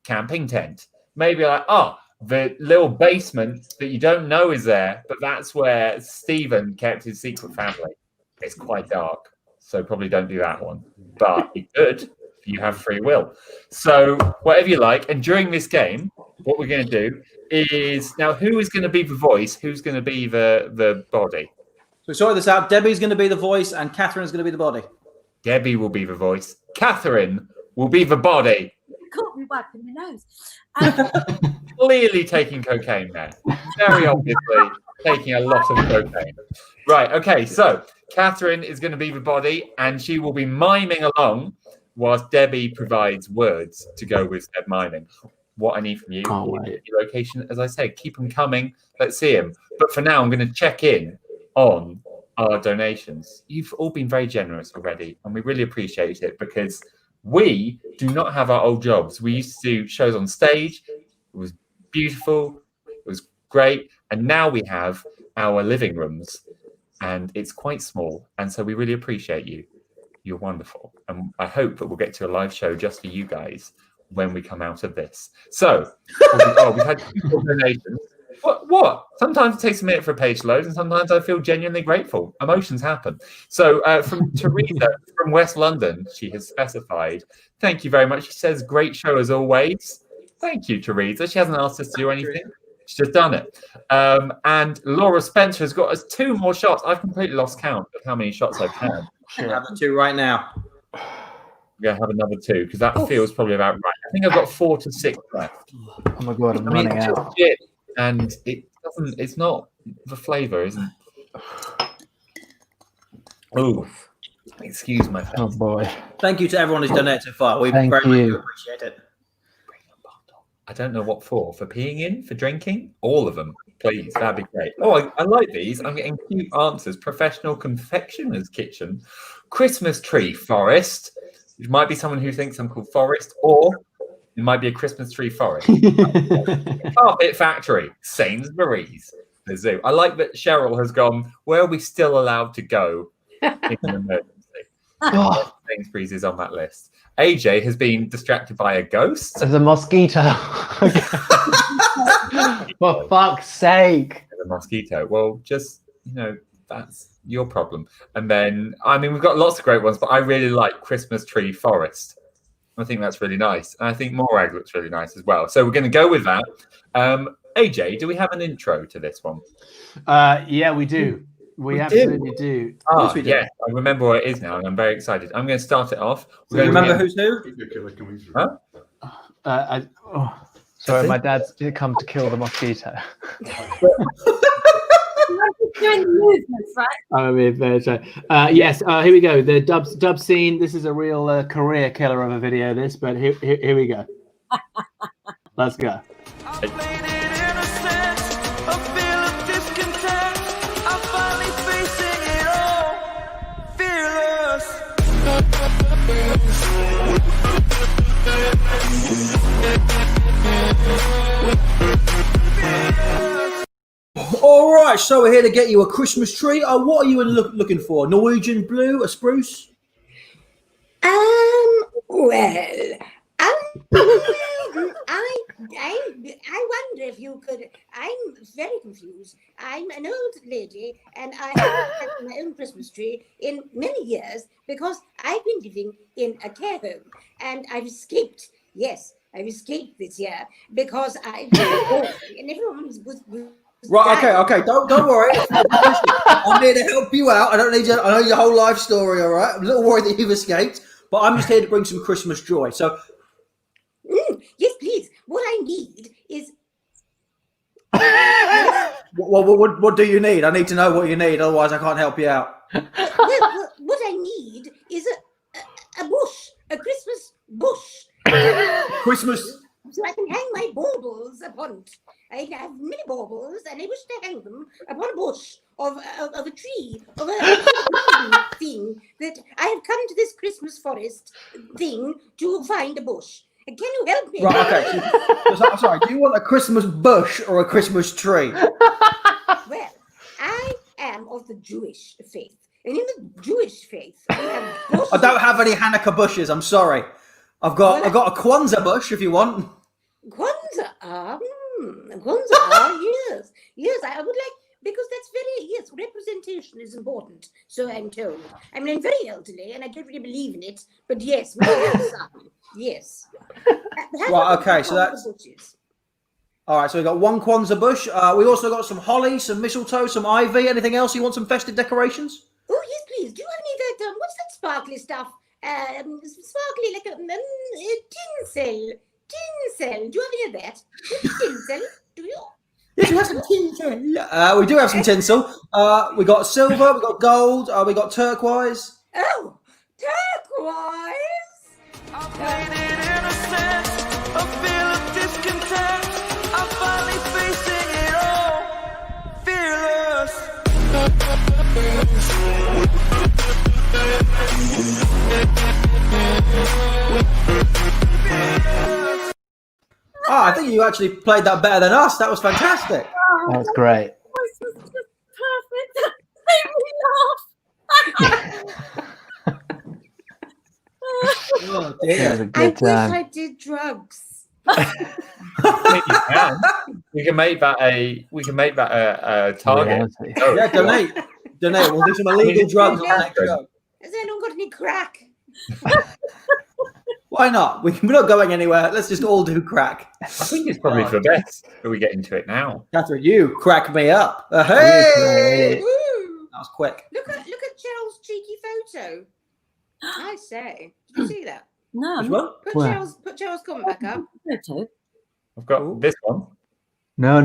camping tent. Maybe you're like, the little basement that you don't know is there, but that's where Stephen kept his secret family. It's quite dark, so probably don't do that one. But you could. You have free will. So whatever you like. And during this game, what we're going to do is now who is going to be the voice? Who's going to be the body? So sort this out. Debbie's going to be the voice, and Catherine's going to be the body. Debbie will be the voice. Catherine will be the body. You caught me wiping my nose. Clearly taking cocaine there. Very obviously taking a lot of cocaine. Right, okay, so Catherine is going to be the body, and she will be miming along whilst Debbie provides words to go with said miming. What I need from you is your location. As I say, keep them coming. Let's see them. But for now, I'm going to check in on our donations. You've all been very generous already, and we really appreciate it because we do not have our old jobs. We used to do shows on stage. It was beautiful. It was great. And now we have our living rooms, and it's quite small. And so we really appreciate you. You're wonderful. And I hope that we'll get to a live show just for you guys when we come out of this. So, we've had 2 donations. What? Sometimes it takes a minute for a page to load, and sometimes I feel genuinely grateful. Emotions happen. So from Teresa from West London, she has specified, thank you very much. She says, great show as always. Thank you, Teresa. She hasn't asked us to do anything. She's just done it. And Laura Spencer has got us 2 more shots. I've completely lost count of how many shots I've had. Sure. Have the 2 right now. We're going to have another 2 because that feels probably about right. I think I've got 4 to 6 left. Oh my God, I'm running out. Legit. And it's not the flavor, isn't it? Oh, excuse my face. Oh boy. Thank you to everyone who's donated so far. We very much appreciate it. I don't know what for peeing in, for drinking, all of them, please. That'd be great. Oh, I like these. I'm getting cute answers. Professional confectioner's kitchen, Christmas tree forest. It might be someone who thinks I'm called Forest, or it might be a Christmas tree forest. Carpet factory, Sainsbury's, the zoo. I like that Cheryl has gone, where are we still allowed to go in an emergency? Sainsbury's is on that list. AJ has been distracted by a ghost. There's a mosquito. For fuck's sake. There's a mosquito. Well, just, that's your problem. And then, we've got lots of great ones, but I really like Christmas tree forest. I think that's really nice. And I think Morag looks really nice as well. So we're going to go with that. AJ, do we have an intro to this one? Yeah, we do. We absolutely do. Oh, yeah. I remember what it is now, and I'm very excited. I'm going to start it off. Do you remember who's who? Huh? Sorry, my dad's come to kill the mosquito. Doing the movements, right? I'm being fair, so. Yes, here we go. The dub scene. This is a real career killer of a video, this, but here we go. Let's go. All right, so we're here to get you a Christmas tree. What are you looking for? Norwegian blue, a spruce? Well, I wonder if you could. I'm very confused. I'm an old lady, and I haven't had my own Christmas tree in many years because I've been living in a care home, and I've escaped. Yes, I've escaped this year because I've been boring, and everyone was Right, okay. Don't worry. I'm here to help you out. I don't need you. I know your whole life story, all right? I'm a little worried that you've escaped, but I'm just here to bring some Christmas joy. So, yes, please. What I need is. What do you need? I need to know what you need. Otherwise, I can't help you out. Well, what I need is a bush, a Christmas bush. Christmas so I can hang my baubles upon it. I have many baubles, and I wish to hang them upon a bush of a tree, of a thing that I have come to this Christmas forest thing to find a bush. Can you help me? Right, okay. So, sorry, do you want a Christmas bush or a Christmas tree? Well, I am of the Jewish faith. And in the Jewish faith, we have bushes. I don't have any Hanukkah bushes, I'm sorry. I've got a Kwanzaa bush if you want. Kwanzaa, yes. Yes, I would like, because that's very, yes, representation is important, so I'm told. I mean, I'm very elderly and I don't really believe in it, but yes, we have some, yes. Right, okay, so that's... bushes. All right, so we've got one Kwanzaa bush. We also got some holly, some mistletoe, some ivy. Anything else? You want some festive decorations? Oh, yes, please. Do you have any of that, what's that sparkly stuff? Sparkly like a tinsel. Tinsel. Do you have any of that? Tinsel? Do you? Yes, we have some tinsel. We do have some tinsel. We got silver, we got gold, we got turquoise. Oh, turquoise? I played it innocent, a feel of discontent. I'm finally facing it all, fearless. I think you actually played that better than us. That was fantastic. That was great. Voice was just perfect. Made me laugh. Oh, That was dear. a I good wish time. I did drugs. We can make that a target. Reality. Oh, Yeah, donate. Donate. We'll do some illegal drugs on the next show. Has anyone got any crack? Why not? We're not going anywhere. Let's just all do crack. I think it's probably for best that we get into it now. Catherine, you crack me up. Hey! Woo! That was quick. Look at Cheryl's cheeky photo. I say, did you see that? No, Which one? Put Cheryl's comment back up. photo. I've got this one. No.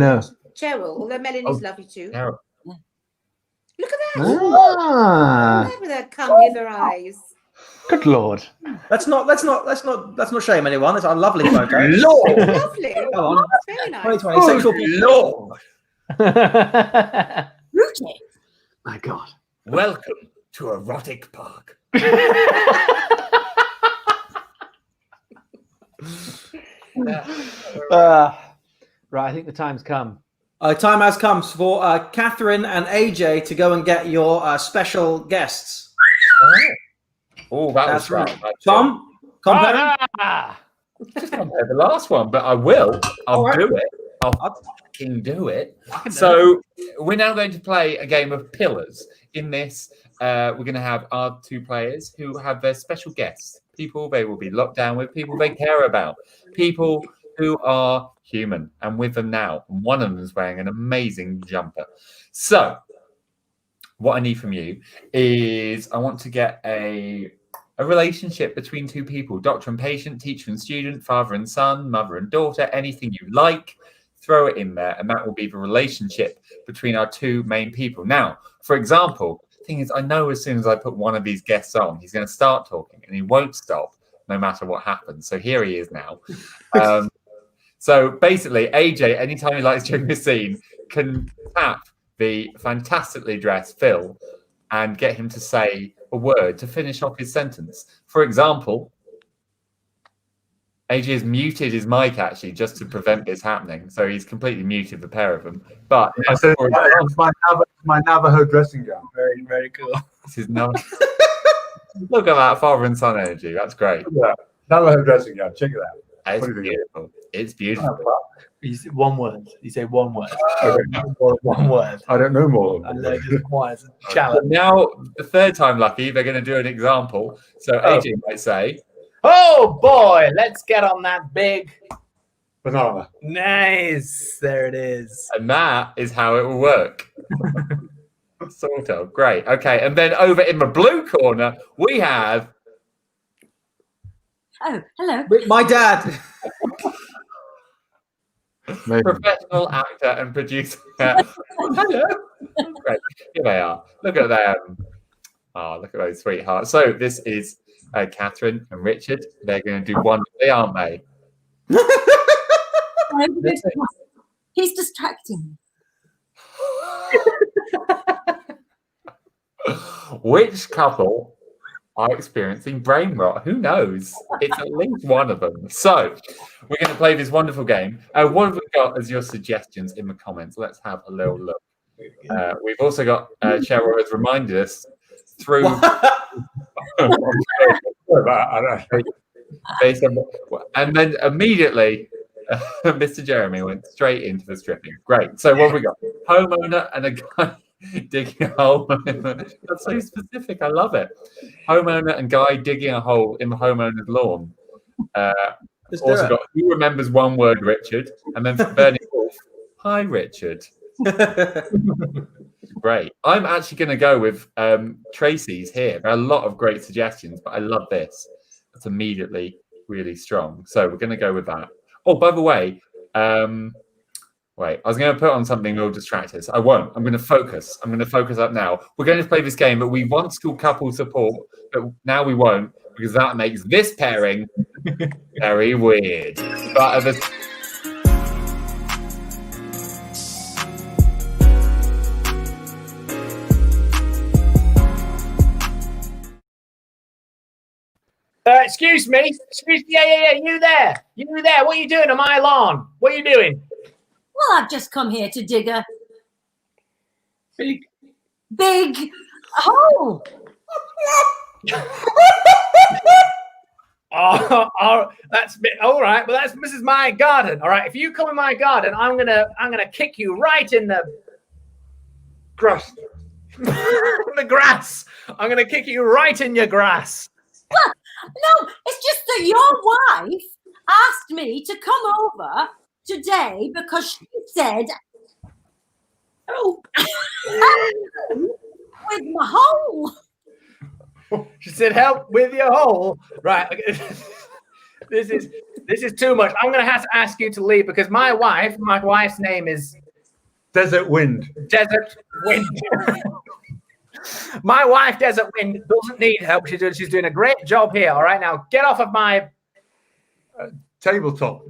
Cheryl, although Melanie's lovely too. Now, Look at that. Ah, Look at her come hither eyes. good lord. Let's not shame anyone. It's a lovely photo. Lord, Lovely. Come on. Very nice. 2020 sexual. Lord, Rooted. My God. welcome to Erotic Park. Right, I think the time's come. Time has come for Catherine and AJ to go and get your special guests. Oh, that That's was right. right. Tom, compare. Just compare the last one, but I will. I'll All right. do it. I'll fucking do it. So we're now going to play a game of pillars. In this, we're going to have our two players who have their special guests, people they will be locked down with, people they care about, people who are human and with them now. And one of them is wearing an amazing jumper. So what I need from you is I want to get a relationship between two people, doctor and patient, teacher and student, father and son, mother and daughter, anything you like, throw it in there, and that will be the relationship between our two main people. Now, for example, the thing is, I know as soon as I put one of these guests on, he's going to start talking and he won't stop no matter what happens. So here he is now. So basically, AJ, anytime he likes during the scene, can tap the fantastically dressed Phil and get him to say a word to finish off his sentence. For example, AJ has muted his mic actually just to prevent this happening. So he's completely muted the pair of them. But I said my Navajo dressing gown. Very, very cool. this is not. Look at that father and son energy. That's great. Yeah, Navajo dressing gown. Check it out. It's What do you think? beautiful. It's beautiful. He's one word. You say one word. Okay. One word. I don't know more. And then it just requires a But challenge. now, the third time lucky, they're going to do an example. So AJ might say, Oh boy, let's get on that big. Banana. Nice. There it is. and that is how it will work. Sort of. Great. Okay. And then over in the blue corner, we have Oh, hello. My dad. professional actor and producer. Hello. Great. Here they are. Look at them. Oh, look at those sweethearts. So this is Catherine and Richard. They're going to do one day, aren't they? He's distracting. Which couple are experiencing brain rot? Who knows? It's at least one of them. So we're going to play this wonderful game. What have we got as your suggestions in the comments? Let's have a little look. We've also got Cheryl has reminded us through. And then immediately, Mr. Jeremy went straight into the stripping. Great. So what have we got? Homeowner and a guy digging a hole. That's so specific. I love it. Homeowner and guy digging a hole in the homeowner's lawn. Also got who remembers one word, Richard, and then from Bernie Wolf. Hi, Richard. Great. I'm actually going to go with Tracy's here. There are a lot of great suggestions, but I love this. It's immediately really strong. So we're going to go with that. Oh, by the way, wait, I was going to put on something that will distract us. I won't. I'm going to focus. I'm going to focus up now. We're going to play this game that we once called couple support, but now we won't because that makes this pairing very weird. But at the Excuse me. Yeah. You there? What are you doing on my lawn? What are you doing? Well, I've just come here to dig a big hole. Oh, that's all right. But this is my garden. All right. If you come in my garden, I'm gonna kick you right in the grass. The grass. I'm gonna kick you right in your grass. Well, no, it's just that your wife asked me to come over today because she said, "Oh, with my hole." She said, "Help with your hole." Right. This is too much. I'm gonna have to ask you to leave because my wife's name is Desert Wind. Desert Wind. My wife, Desert Wind, doesn't need help. She's doing a great job here. All right, now get off of my Tabletop.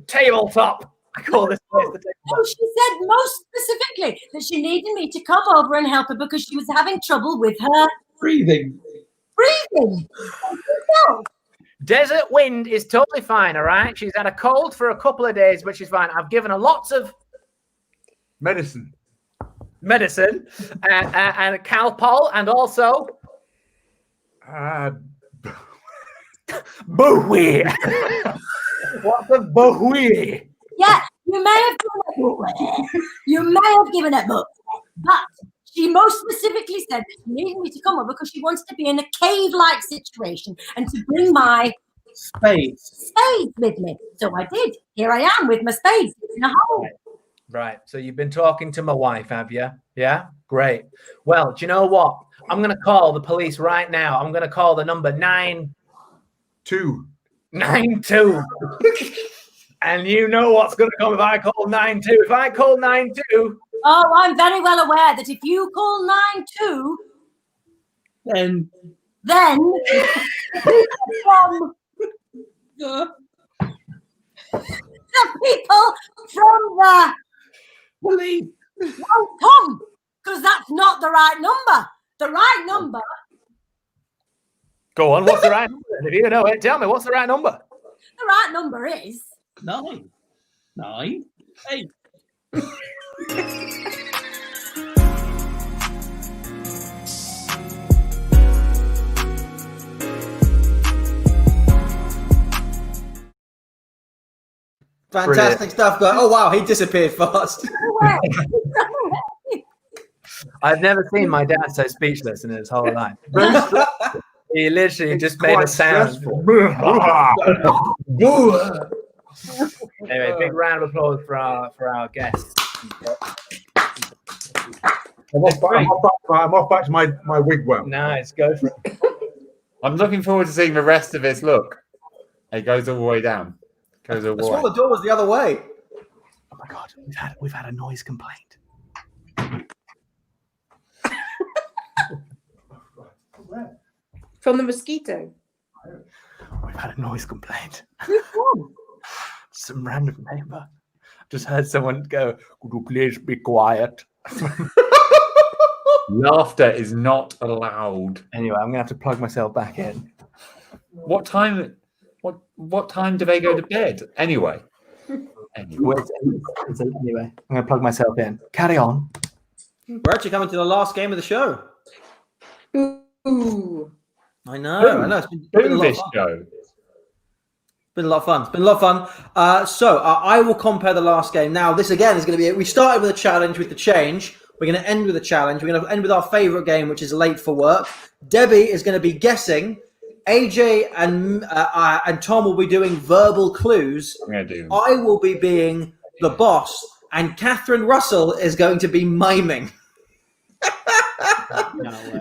I call this place the tabletop. No, she said most specifically that she needed me to come over and help her because she was having trouble with her Breathing. Desert Wind is totally fine. All right, she's had a cold for a couple of days, but she's fine. I've given her lots of Medicine. and Calpol, and also Bowie. What's a Bowie? Yeah, you may have given it book, but she most specifically said she needed me to come over because she wants to be in a cave-like situation and to bring my spades with me. So I did. Here I am with my spades in a hole. Right. So you've been talking to my wife, have you? Yeah? Great. Well, do you know what? I'm going to call the police right now. I'm going to call the number 992. And you know what's going to come if I call 92. If I call 92. Oh, I'm very well aware that if you call 92, Then from the people from the police won't come because that's not the right number. The right number. Go on. What's the right number? If you know it, tell me. What's the right number? The right number is 9, 8. Fantastic stuff, guys. Oh, wow, he disappeared fast. I've never seen my dad so speechless in his whole life. He literally just made a sound. Anyway, big round of applause for our guests. I'm off back to my wigwam. Nice, go for it. I'm looking forward to seeing the rest of this. Look, it goes all the way down. I saw the door was the other way. Oh my God, we've had a noise complaint. From the mosquito. We've had a noise complaint. Who's from? Some random neighbor. Just heard someone go, "Could you please be quiet?" Laughter is not allowed. Anyway, I'm gonna have to plug myself back in. What time? What time do they go to bed? Anyway. Anyway, I'm gonna plug myself in. Carry on. We're actually coming to the last game of the show. Ooh. I know. It's been a lot of fun. Show. Been a lot of fun. It's been a lot of fun. So I will compare the last game. Now, this again is going to be. We started with a challenge with the change. We're going to end with a challenge. We're going to end with our favorite game, which is Late for Work. Debbie is going to be guessing. AJ and Tom will be doing verbal clues. I will be being the boss, and Catherine Russell is going to be miming.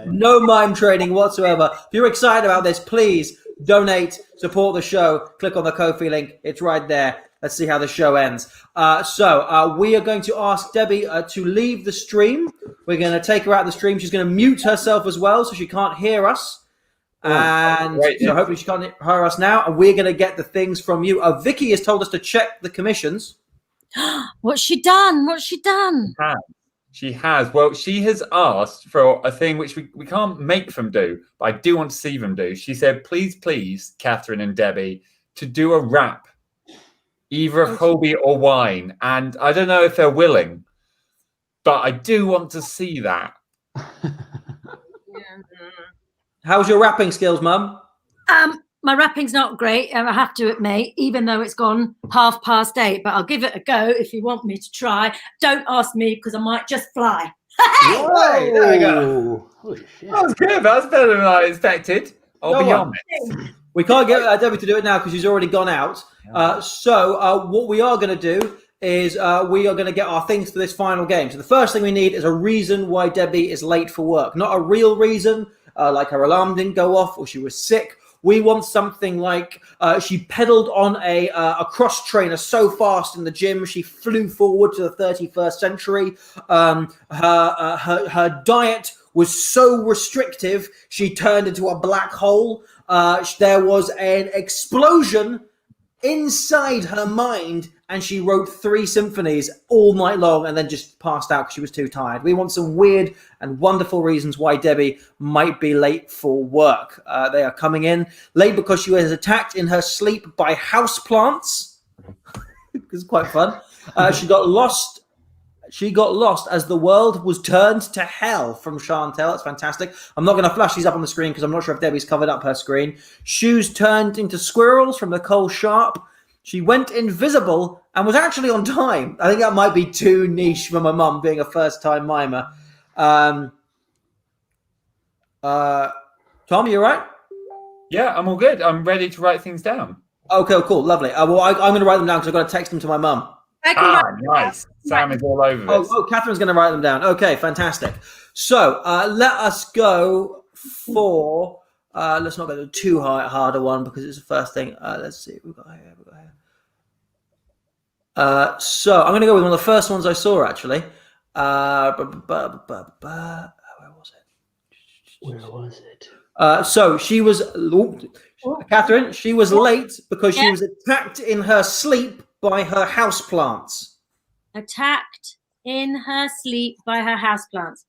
No mime training whatsoever. If you're excited about this, please donate, support the show. Click on the Ko-fi link. It's right there. Let's see how the show ends. So we are going to ask Debbie to leave the stream. We're going to take her out of the stream. She's going to mute herself as well, so she can't hear us. And so hopefully she can't hear us now. And we're going to get the things from you. Vicky has told us to check the commissions. What's she done? What's she done? She has. Well, she has asked for a thing which we can't make them do, but I do want to see them do. She said, please, Catherine and Debbie, to do a rap, either of Hobie or Wine. And I don't know if they're willing, but I do want to see that. How's your rapping skills, Mum? My rapping's not great, I have to admit, even though it's gone 8:30, but I'll give it a go if you want me to try. Don't ask me because I might just fly. Hey, there we go. Holy shit. That was good. That was better than I expected. I'll be honest. We can't get Debbie to do it now because she's already gone out. So what we are going to do is we are going to get our things for this final game. So the first thing we need is a reason why Debbie is late for work. Not a real reason, like her alarm didn't go off or she was sick. We want something like she pedaled on a cross trainer so fast in the gym she flew forward to the 31st century. Her diet was so restrictive she turned into a black hole. There was an explosion inside her mind and she wrote 3 symphonies all night long and then just passed out because she was too tired. We want some weird and wonderful reasons why Debbie might be late for work. They are coming in late because she was attacked in her sleep by houseplants. It's quite fun. She got lost as the world was turned to hell from Chantel. That's fantastic. I'm not going to flash these up on the screen because I'm not sure if Debbie's covered up her screen. Shoes turned into squirrels from Nicole Sharp. She went invisible and was actually on time. I think that might be too niche for my mum being a first-time mimer. Tom, you all right? Yeah, I'm all good. I'm ready to write things down. Okay, cool. Lovely. Well, I'm going to write them down because I've got to text them to my mum. Nice. Sam is all over this. Oh, Catherine's going to write them down. Okay, fantastic. So let us go for... let's not go to too harder one because it's the first thing. Let's see. We've got here. So I'm going to go with one of the first ones I saw, actually. Where was it? So she was... Catherine, she was late because she was attacked in her sleep by her houseplants. Attacked in her sleep by her houseplants.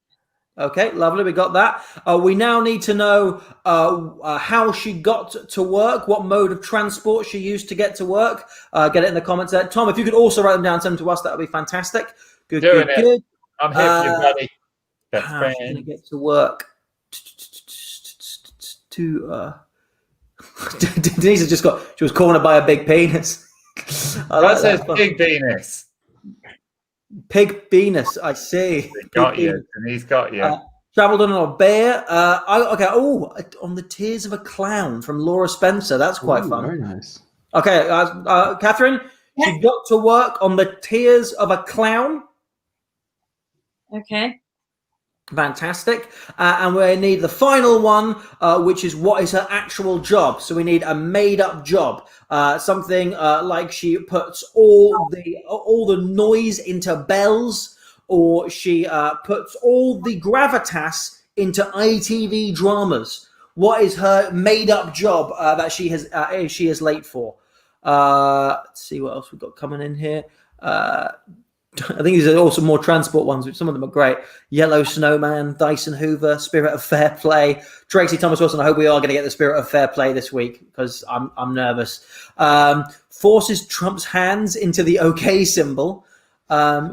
Okay, lovely. We got that. We now need to know how she got to work, what mode of transport she used to get to work. Get it in the comments there. Tom, if you could also write them down, send them to us, that would be fantastic. Good. I'm here for you, buddy. Best How friend. she's going to get to work. Denise has she was cornered by a big penis. That says big penis. Pig penis, I see. Got you. And he's got you. Travelled on a bear. On the Tears of a Clown from Laura Spencer. That's quite fun. Very nice. Okay, Catherine, she got to work on the Tears of a Clown. Okay. Fantastic. And we need the final one, which is what is her actual job. So we need a made-up job. Something like she puts all the noise into bells, or she puts all the gravitas into ITV dramas. What is her made-up job that she is late for? Let's see what else we've got coming in here. I think these are also more transport ones, which some of them are great. Yellow Snowman, Dyson Hoover, Spirit of Fair Play, Tracy Thomas Wilson. I hope we are going to get the Spirit of Fair Play this week because I'm nervous. Forces Trump's hands into the OK symbol.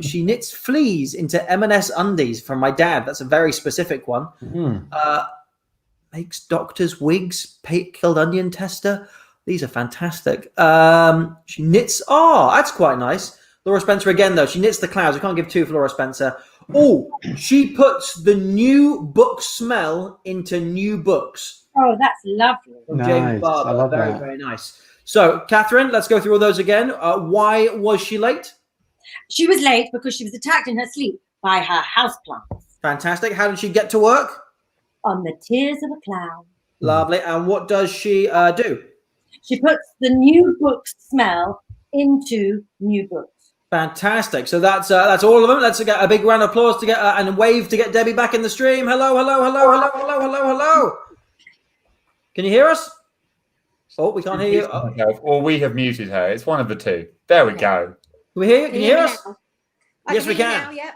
She knits fleas into M&S undies from my dad. That's a very specific one. Makes doctors wigs. Killed onion tester. These are fantastic. She knits. Oh, that's quite nice. Laura Spencer again, though. She knits the clouds. We can't give two for Laura Spencer. Oh, she puts the new book smell into new books. Oh, that's lovely. From Nice. James Barber. I love very, that. very nice. So, Catherine, let's go through all those again. Why was she late? She was late because she was attacked in her sleep by her houseplants. Fantastic. How did she get to work? On the tears of a clown. Lovely. And what does she do? She puts the new book smell into new books. Fantastic. So that's all of them. Let's get a big round of applause to get and a wave to get Debbie back in the stream. Hello, hello, hello, hello, hello, hello, hello. Can you hear us? Oh, we can't hear you. Oh. Or we have muted her. It's one of the two. There we go. Can we hear you? Can you hear us? Yes, we hear you can. now, yep.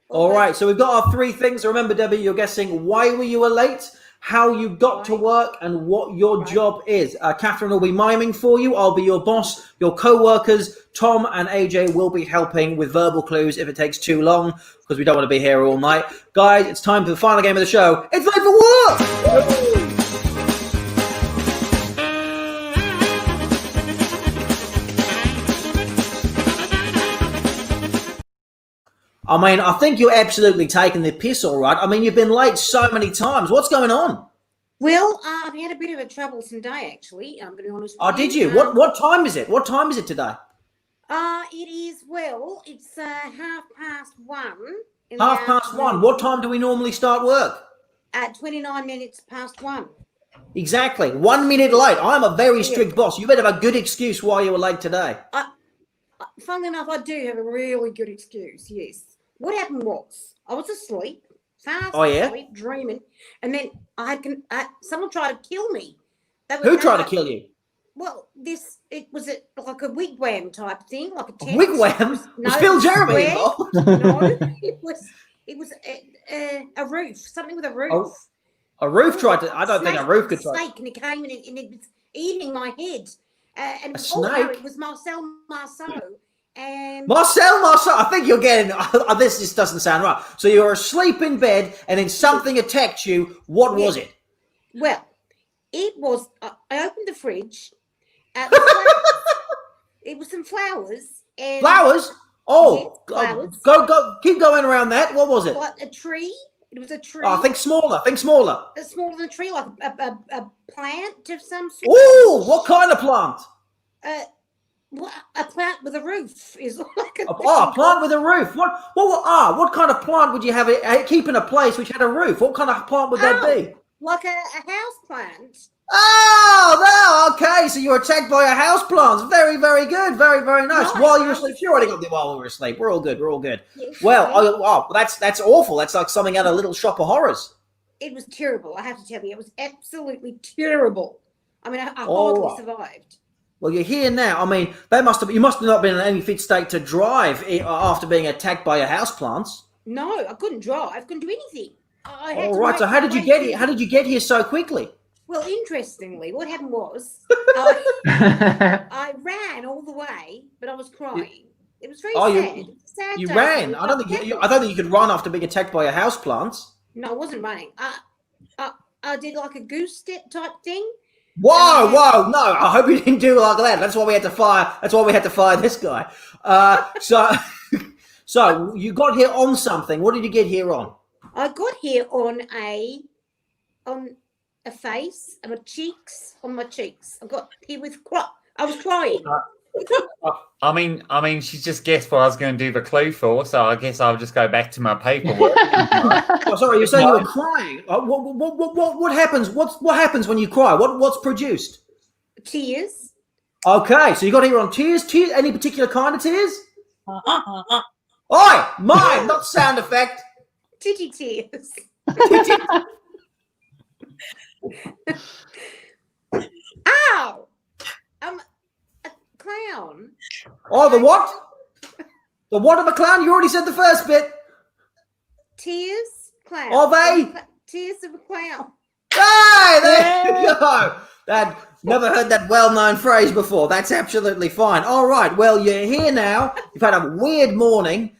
All right. So we've got our three things. So remember, Debbie, you're guessing why were you late, how you got to work, and what your job is. Catherine will be miming for you. I'll be your boss. Your co-workers, Tom and AJ, will be helping with verbal clues if it takes too long, because we don't want to be here all night. Guys, it's time for the final game of the show. It's late for work! Woo! I mean, I think you're absolutely taking the piss, all right. I mean, you've been late so many times. What's going on? Well, I've had a bit of a troublesome day, actually. I'm going to be honest with you. Oh, did you? What time is it? What time is it today? It is, well, it's 1:30. Half past one. What time do we normally start work? At 29 minutes past 1. Exactly. 1 minute late. I'm a very strict boss. You better have a good excuse why you were late today. Funnily enough, I do have a really good excuse, yes. What happened was, I was asleep, fast asleep, dreaming, and then someone tried to kill me. Who tried to kill you? Well, it was like a wigwam type thing, like a tent. Wigwam? Was Phil Jeremy involved? No, it was a roof, something with a roof. Oh, a roof tried to. I don't think a roof could try. Snake, and it came in and it was eating my head. And a snake? It was Marcel Marceau. And Marcel, I think you're getting this. Just doesn't sound right. So you were asleep in bed, and then something attacked you. What was it? Well, it was. I opened the fridge. It was some flowers. And flowers? Oh, yes, flowers. Go! Keep going around that. What was it? Like a tree. It was a tree. Oh, think smaller. Think smaller. Smaller than a tree, like a plant of some sort. Ooh, what kind of plant? A plant with a roof is like a plant with a roof. What kind of plant would you have keep in a place which had a roof? What kind of plant would that be? Like a house plant. Oh, no, okay. So you were attacked by a house plant. Very, very good. Very, very nice. Right. While you were asleep, you already got the while we were asleep. We're all good. We're all good. Yes, well, that's awful. That's like something out of Little Shop of Horrors. It was terrible. I have to tell you, it was absolutely terrible. I mean, I hardly survived. Well, you're here now. I mean, you must have not been in any fit state to drive after being attacked by your houseplants. No, I couldn't drive. I couldn't do anything. All right. So how did you get here? How did you get here so quickly? Well, interestingly, what happened was I ran all the way, but I was crying. It was very sad. You ran. I don't think you could run after being attacked by a houseplant. No, I wasn't running. I did like a goose step type thing. Whoa! No, I hope you didn't do like that. That's why we had to fire. That's why we had to fire this guy. So you got here on something. What did you get here on? I got here on a face, on my cheeks. I got here with I was crying. I mean, she just guessed what I was going to do the clue for, so I guess I'll just go back to my paperwork. Oh, sorry, you're saying you were crying. What happens? What happens when you cry? What's produced? Tears. Okay, so you got here on tears. Tears? Any particular kind of tears? Oi, mine, not sound effect. Titty tears. Ow! A clown. Oh, the what? The what of a clown? You already said the first bit. Tears, clown. Of a? Tears of a clown. Hey, there you go. That never heard that well-known phrase before. That's absolutely fine. All right. Well, you're here now. You've had a weird morning.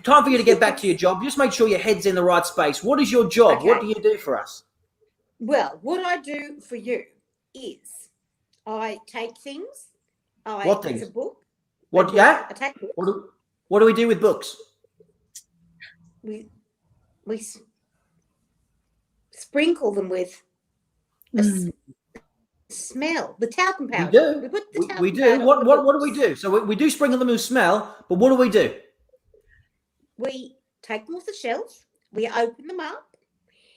Time for you to get back to your job. Just make sure your head's in the right space. What is your job? Okay. What do you do for us? Well, what I do for you is I take things. What things? It's a book. What? Yeah. I take books. What do we do with books? We sprinkle them with a smell, the talcum powder. We do. We put the talcum We do. powder on the What do books. we do? So we do sprinkle them with smell, but what do we do? We take them off the shelf. We open them up.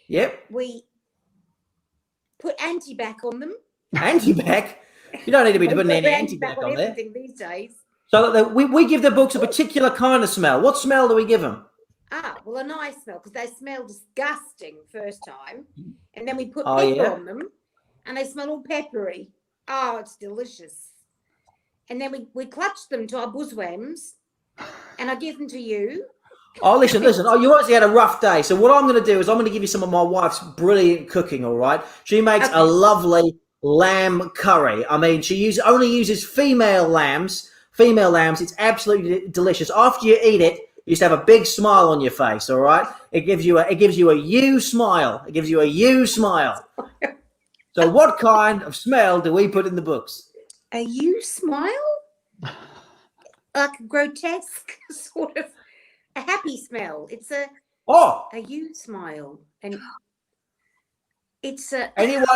Yep. We put anti-bac on them. Anti-bac? You don't need to be putting any Anti-bac anti-bac on there. everything these days. So that we give the books a particular kind of smell. What smell do we give them? Well, a nice smell, because they smell disgusting first time. And then we put Oh, pepper yeah? on them, and they smell all peppery. Oh, it's delicious. And then we clutch them to our bosoms, and I give them to you. Oh, listen. Oh, you obviously had a rough day. So what I'm going to do is I'm going to give you some of my wife's brilliant cooking, all right? She makes a lovely lamb curry. I mean, she only uses female lambs. It's absolutely delicious. After you eat it, you just have a big smile on your face, all right? It gives you a you smile. It gives you a you smile. So what kind of smell do we put in the books? A you smile? Like a grotesque sort of a happy smell. It's a you smile. And it's a anyone.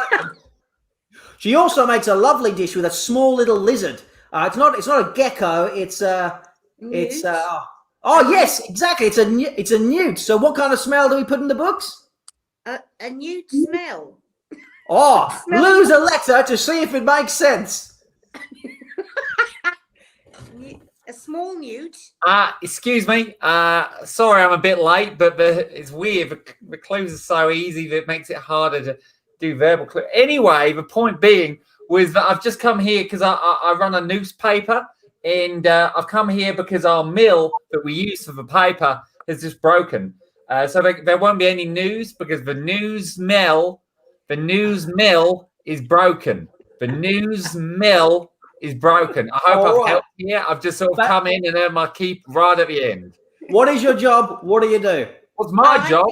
She also makes a lovely dish with a small little lizard. It's not a gecko. It's oh yes, exactly. It's a newt. So what kind of smell do we put in the books? A newt smell. Oh, lose a letter to see if it makes sense. A small newt. Excuse me. Sorry, I'm a bit late, but it's weird. The clues are so easy that it makes it harder to do verbal clues. Anyway, the point being was that I've just come here because I run a newspaper, and I've come here because our mill that we use for the paper is just broken. So there won't be any news because the news mill is broken. The news mill is broken. I hope I've helped here. I've just sort of come in and earned my keep right at the end. What is your job? What do you do? What's my job?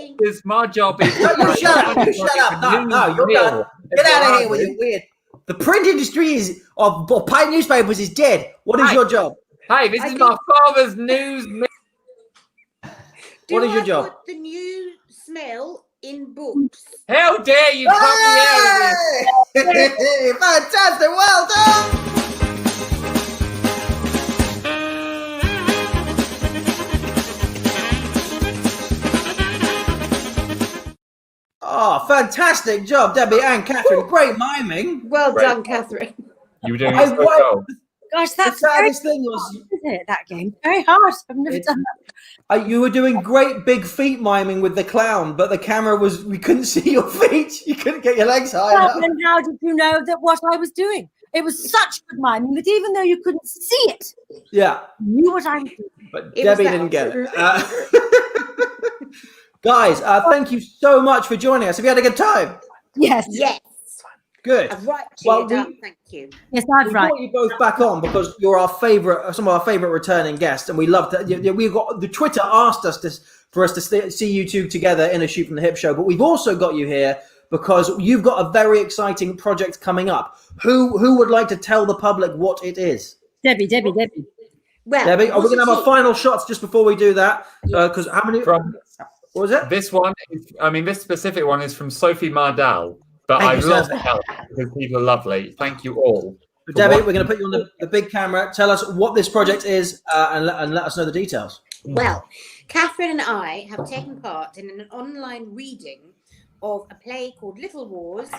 My job is. No, you shut up. You shut up. No, you're done. Get out of here with your weird. The print industry of paper newspapers is dead. What is your job? Hey, this is my father's news mill. What is your job? Put the new smell in books. How dare you cut me out of this? Fantastic. Well done. Oh, fantastic job, Debbie and Catherine. Great miming. Well done, Catherine. You were doing it so well. Gosh, that's the very saddest thing was, isn't it, that game? Very hard. I've never done that. You were doing great big feet miming with the clown, but the camera we couldn't see your feet. You couldn't get your legs high enough. And how did you know that what I was doing? It was such good miming that even though you couldn't see it, Yeah, you knew what I was doing. but Debbie didn't get it. Guys, thank you so much for joining us. Have you had a good time? Yes. Yes. Good. I've right Well, cheered up. Thank you. Yes, I've We right. brought you both back on because you're some of our favorite returning guests, and we love that. We got the Twitter asked us for us to see you two together in a Shoot from the Hip show, but we've also got you here because you've got a very exciting project coming up. Who would like to tell the public what it is? Debbie. Well, Debbie, are we going to have our final shots just before we do that? Because how many? What was it? This one, this specific one is from Sophie Mardell, but Thank I you, love Sophie. the help because people are lovely. Thank you all. Debbie, we're going to put you on the big camera. Tell us what this project is and let us know the details. Well, Catherine and I have taken part in an online reading of a play called Little Wars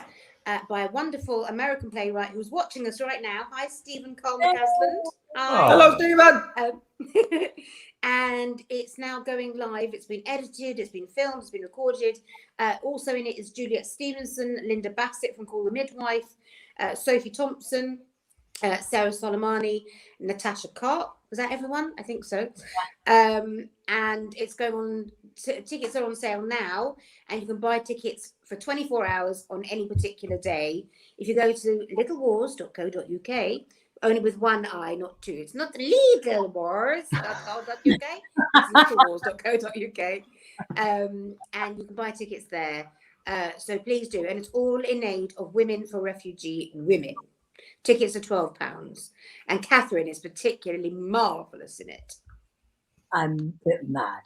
by a wonderful American playwright who's watching us right now. Hi, Stephen Coleman Casland. Hello, Stephen. And it's now going live. It's been edited, it's been filmed, it's been recorded. Also in it is Juliet Stevenson, Linda Bassett from Call the Midwife, Sophie Thompson, Sarah Soleimani, Natasha Cott. Was that everyone? I think so. And it's going on. Tickets are on sale now, and you can buy tickets for 24 hours on any particular day. If you go to littlewars.co.uk, only with one I, not two. It's not littlewars.co.uk. It's littlewars.co.uk. And you can buy tickets there. So please do. And it's all in aid of Women for Refugee Women. Tickets are £12. And Catherine is particularly marvellous in it. I'm a bit mad.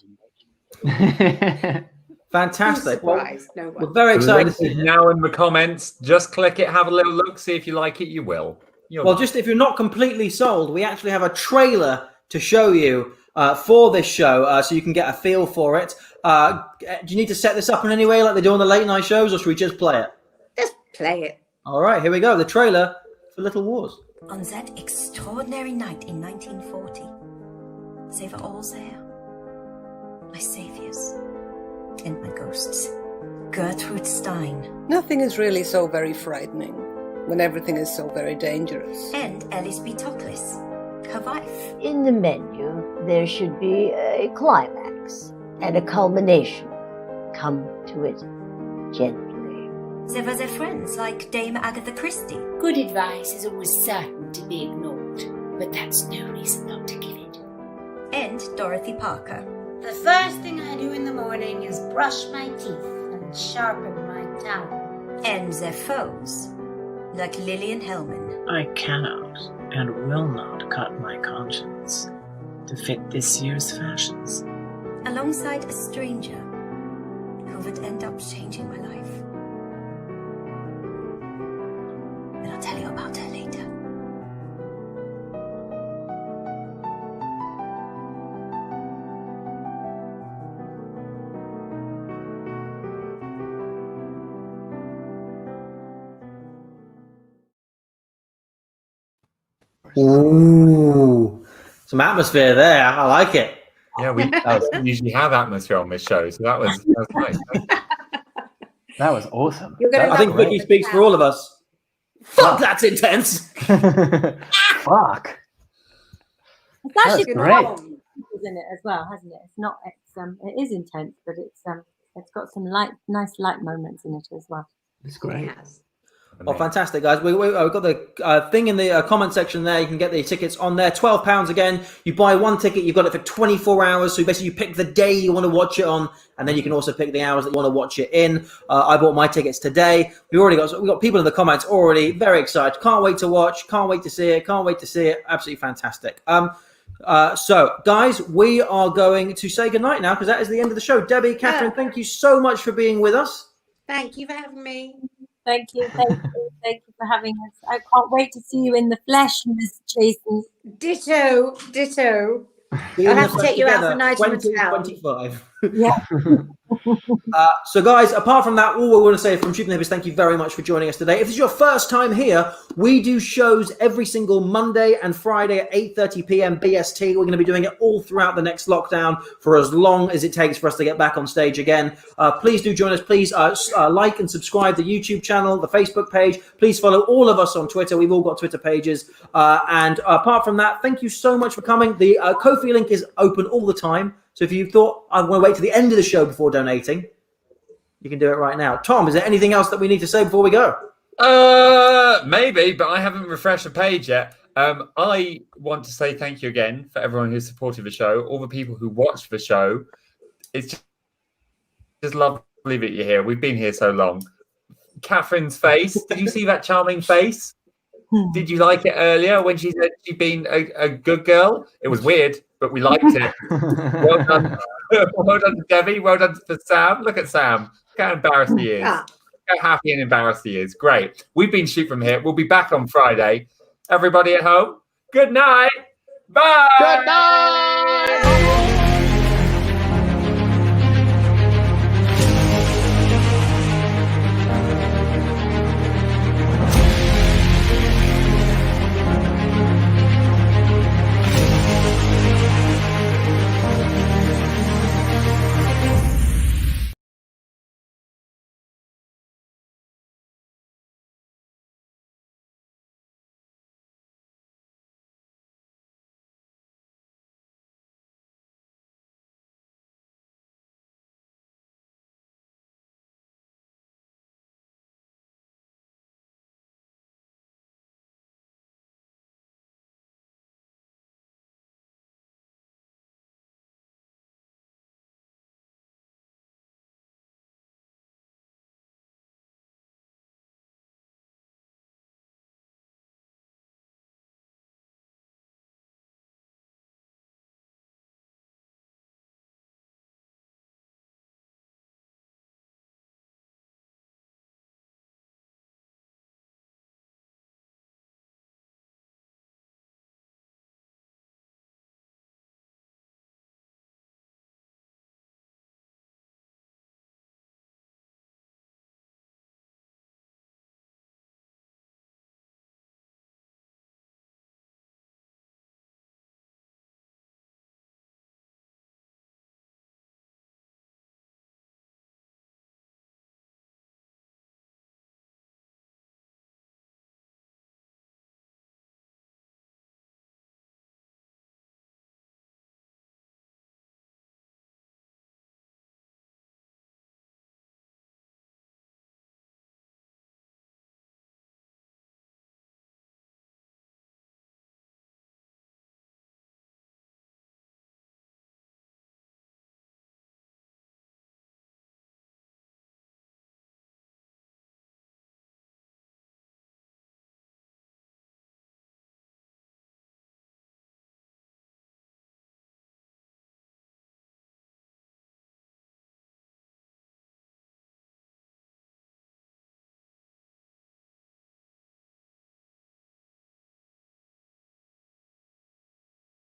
Fantastic. Well, no we're very excited to The see link is it. now in the comments. Just click it, have a little look, see if you like it, you will. Well, just if you're not completely sold, we actually have a trailer to show you for this show, so you can get a feel for it. Do you need to set this up in any way like they do on the late night shows, or should we just play it? Just play it. All right, here we go. The trailer for Little Wars. On that extraordinary night in 1940, they were all there. My saviors and my ghosts. Gertrude Stein. Nothing is really so very frightening when everything is so very dangerous. And Alice B. Toklas, her wife. In the menu, there should be a climax and a culmination. Come to it gently. They were their friends, like Dame Agatha Christie. Good advice is always certain to be ignored, but that's no reason not to give it. And Dorothy Parker. The first thing I do in the morning is brush my teeth and sharpen my tongue. And their foes, like Lillian Hellman. I cannot and will not cut my conscience to fit this year's fashions. Alongside a stranger who would end up changing my life. But I'll tell you about her later. Ooh, some atmosphere there. I like it. Yeah, we usually have atmosphere on this show, so that was nice. That was awesome. I think Vicky speaks for all of us. Fuck, that's intense. Fuck. It's actually That's got great. in it as well, hasn't it? It's not. It is intense, but it's got some nice light moments in it as well. It's great. Oh, fantastic, guys. We've got the thing in the comment section there. You can get the tickets on there. £12 again. You buy one ticket, you've got it for 24 hours. So basically you pick the day you want to watch it on, and then you can also pick the hours that you want to watch it in. I bought my tickets today. We've got people in the comments already very excited. Can't wait to watch. Can't wait to see it. Can't wait to see it. Absolutely fantastic. So, guys, we are going to say goodnight now because that is the end of the show. Debbie, Catherine, thank you so much for being with us. Thank you for having me. Thank you for having us. I can't wait to see you in the flesh, Miss Jason. Ditto. I'll have to take you out for a night in the town. 2025. Yeah. So, guys, apart from that, all we want to say from Shooting the Hip is thank you very much for joining us today. If this is your first time here, we do shows every single Monday and Friday at 8:30 p.m. BST. We're going to be doing it all throughout the next lockdown for as long as it takes for us to get back on stage again. Please do join us. Please like and subscribe the YouTube channel, the Facebook page. Please follow all of us on Twitter. We've all got Twitter pages. And apart from that, thank you so much for coming. The Ko-fi link is open all the time. So if you thought, I want to wait to the end of the show before donating, you can do it right now. Tom, is there anything else that we need to say before we go? Maybe, but I haven't refreshed the page yet. I want to say thank you again for everyone who supported the show, all the people who watched the show. It's just lovely that you're here. We've been here so long. Catherine's face. Did you see that charming face? Did you like it earlier when she said she'd been a good girl? It was weird, but we liked it. Well done. Well done to Debbie. Well done to Sam. Look at Sam. Look how embarrassed he is. Look how happy and embarrassed he is. Great. We've been Shoot From Here. We'll be back on Friday. Everybody at home, good night. Bye. Good night.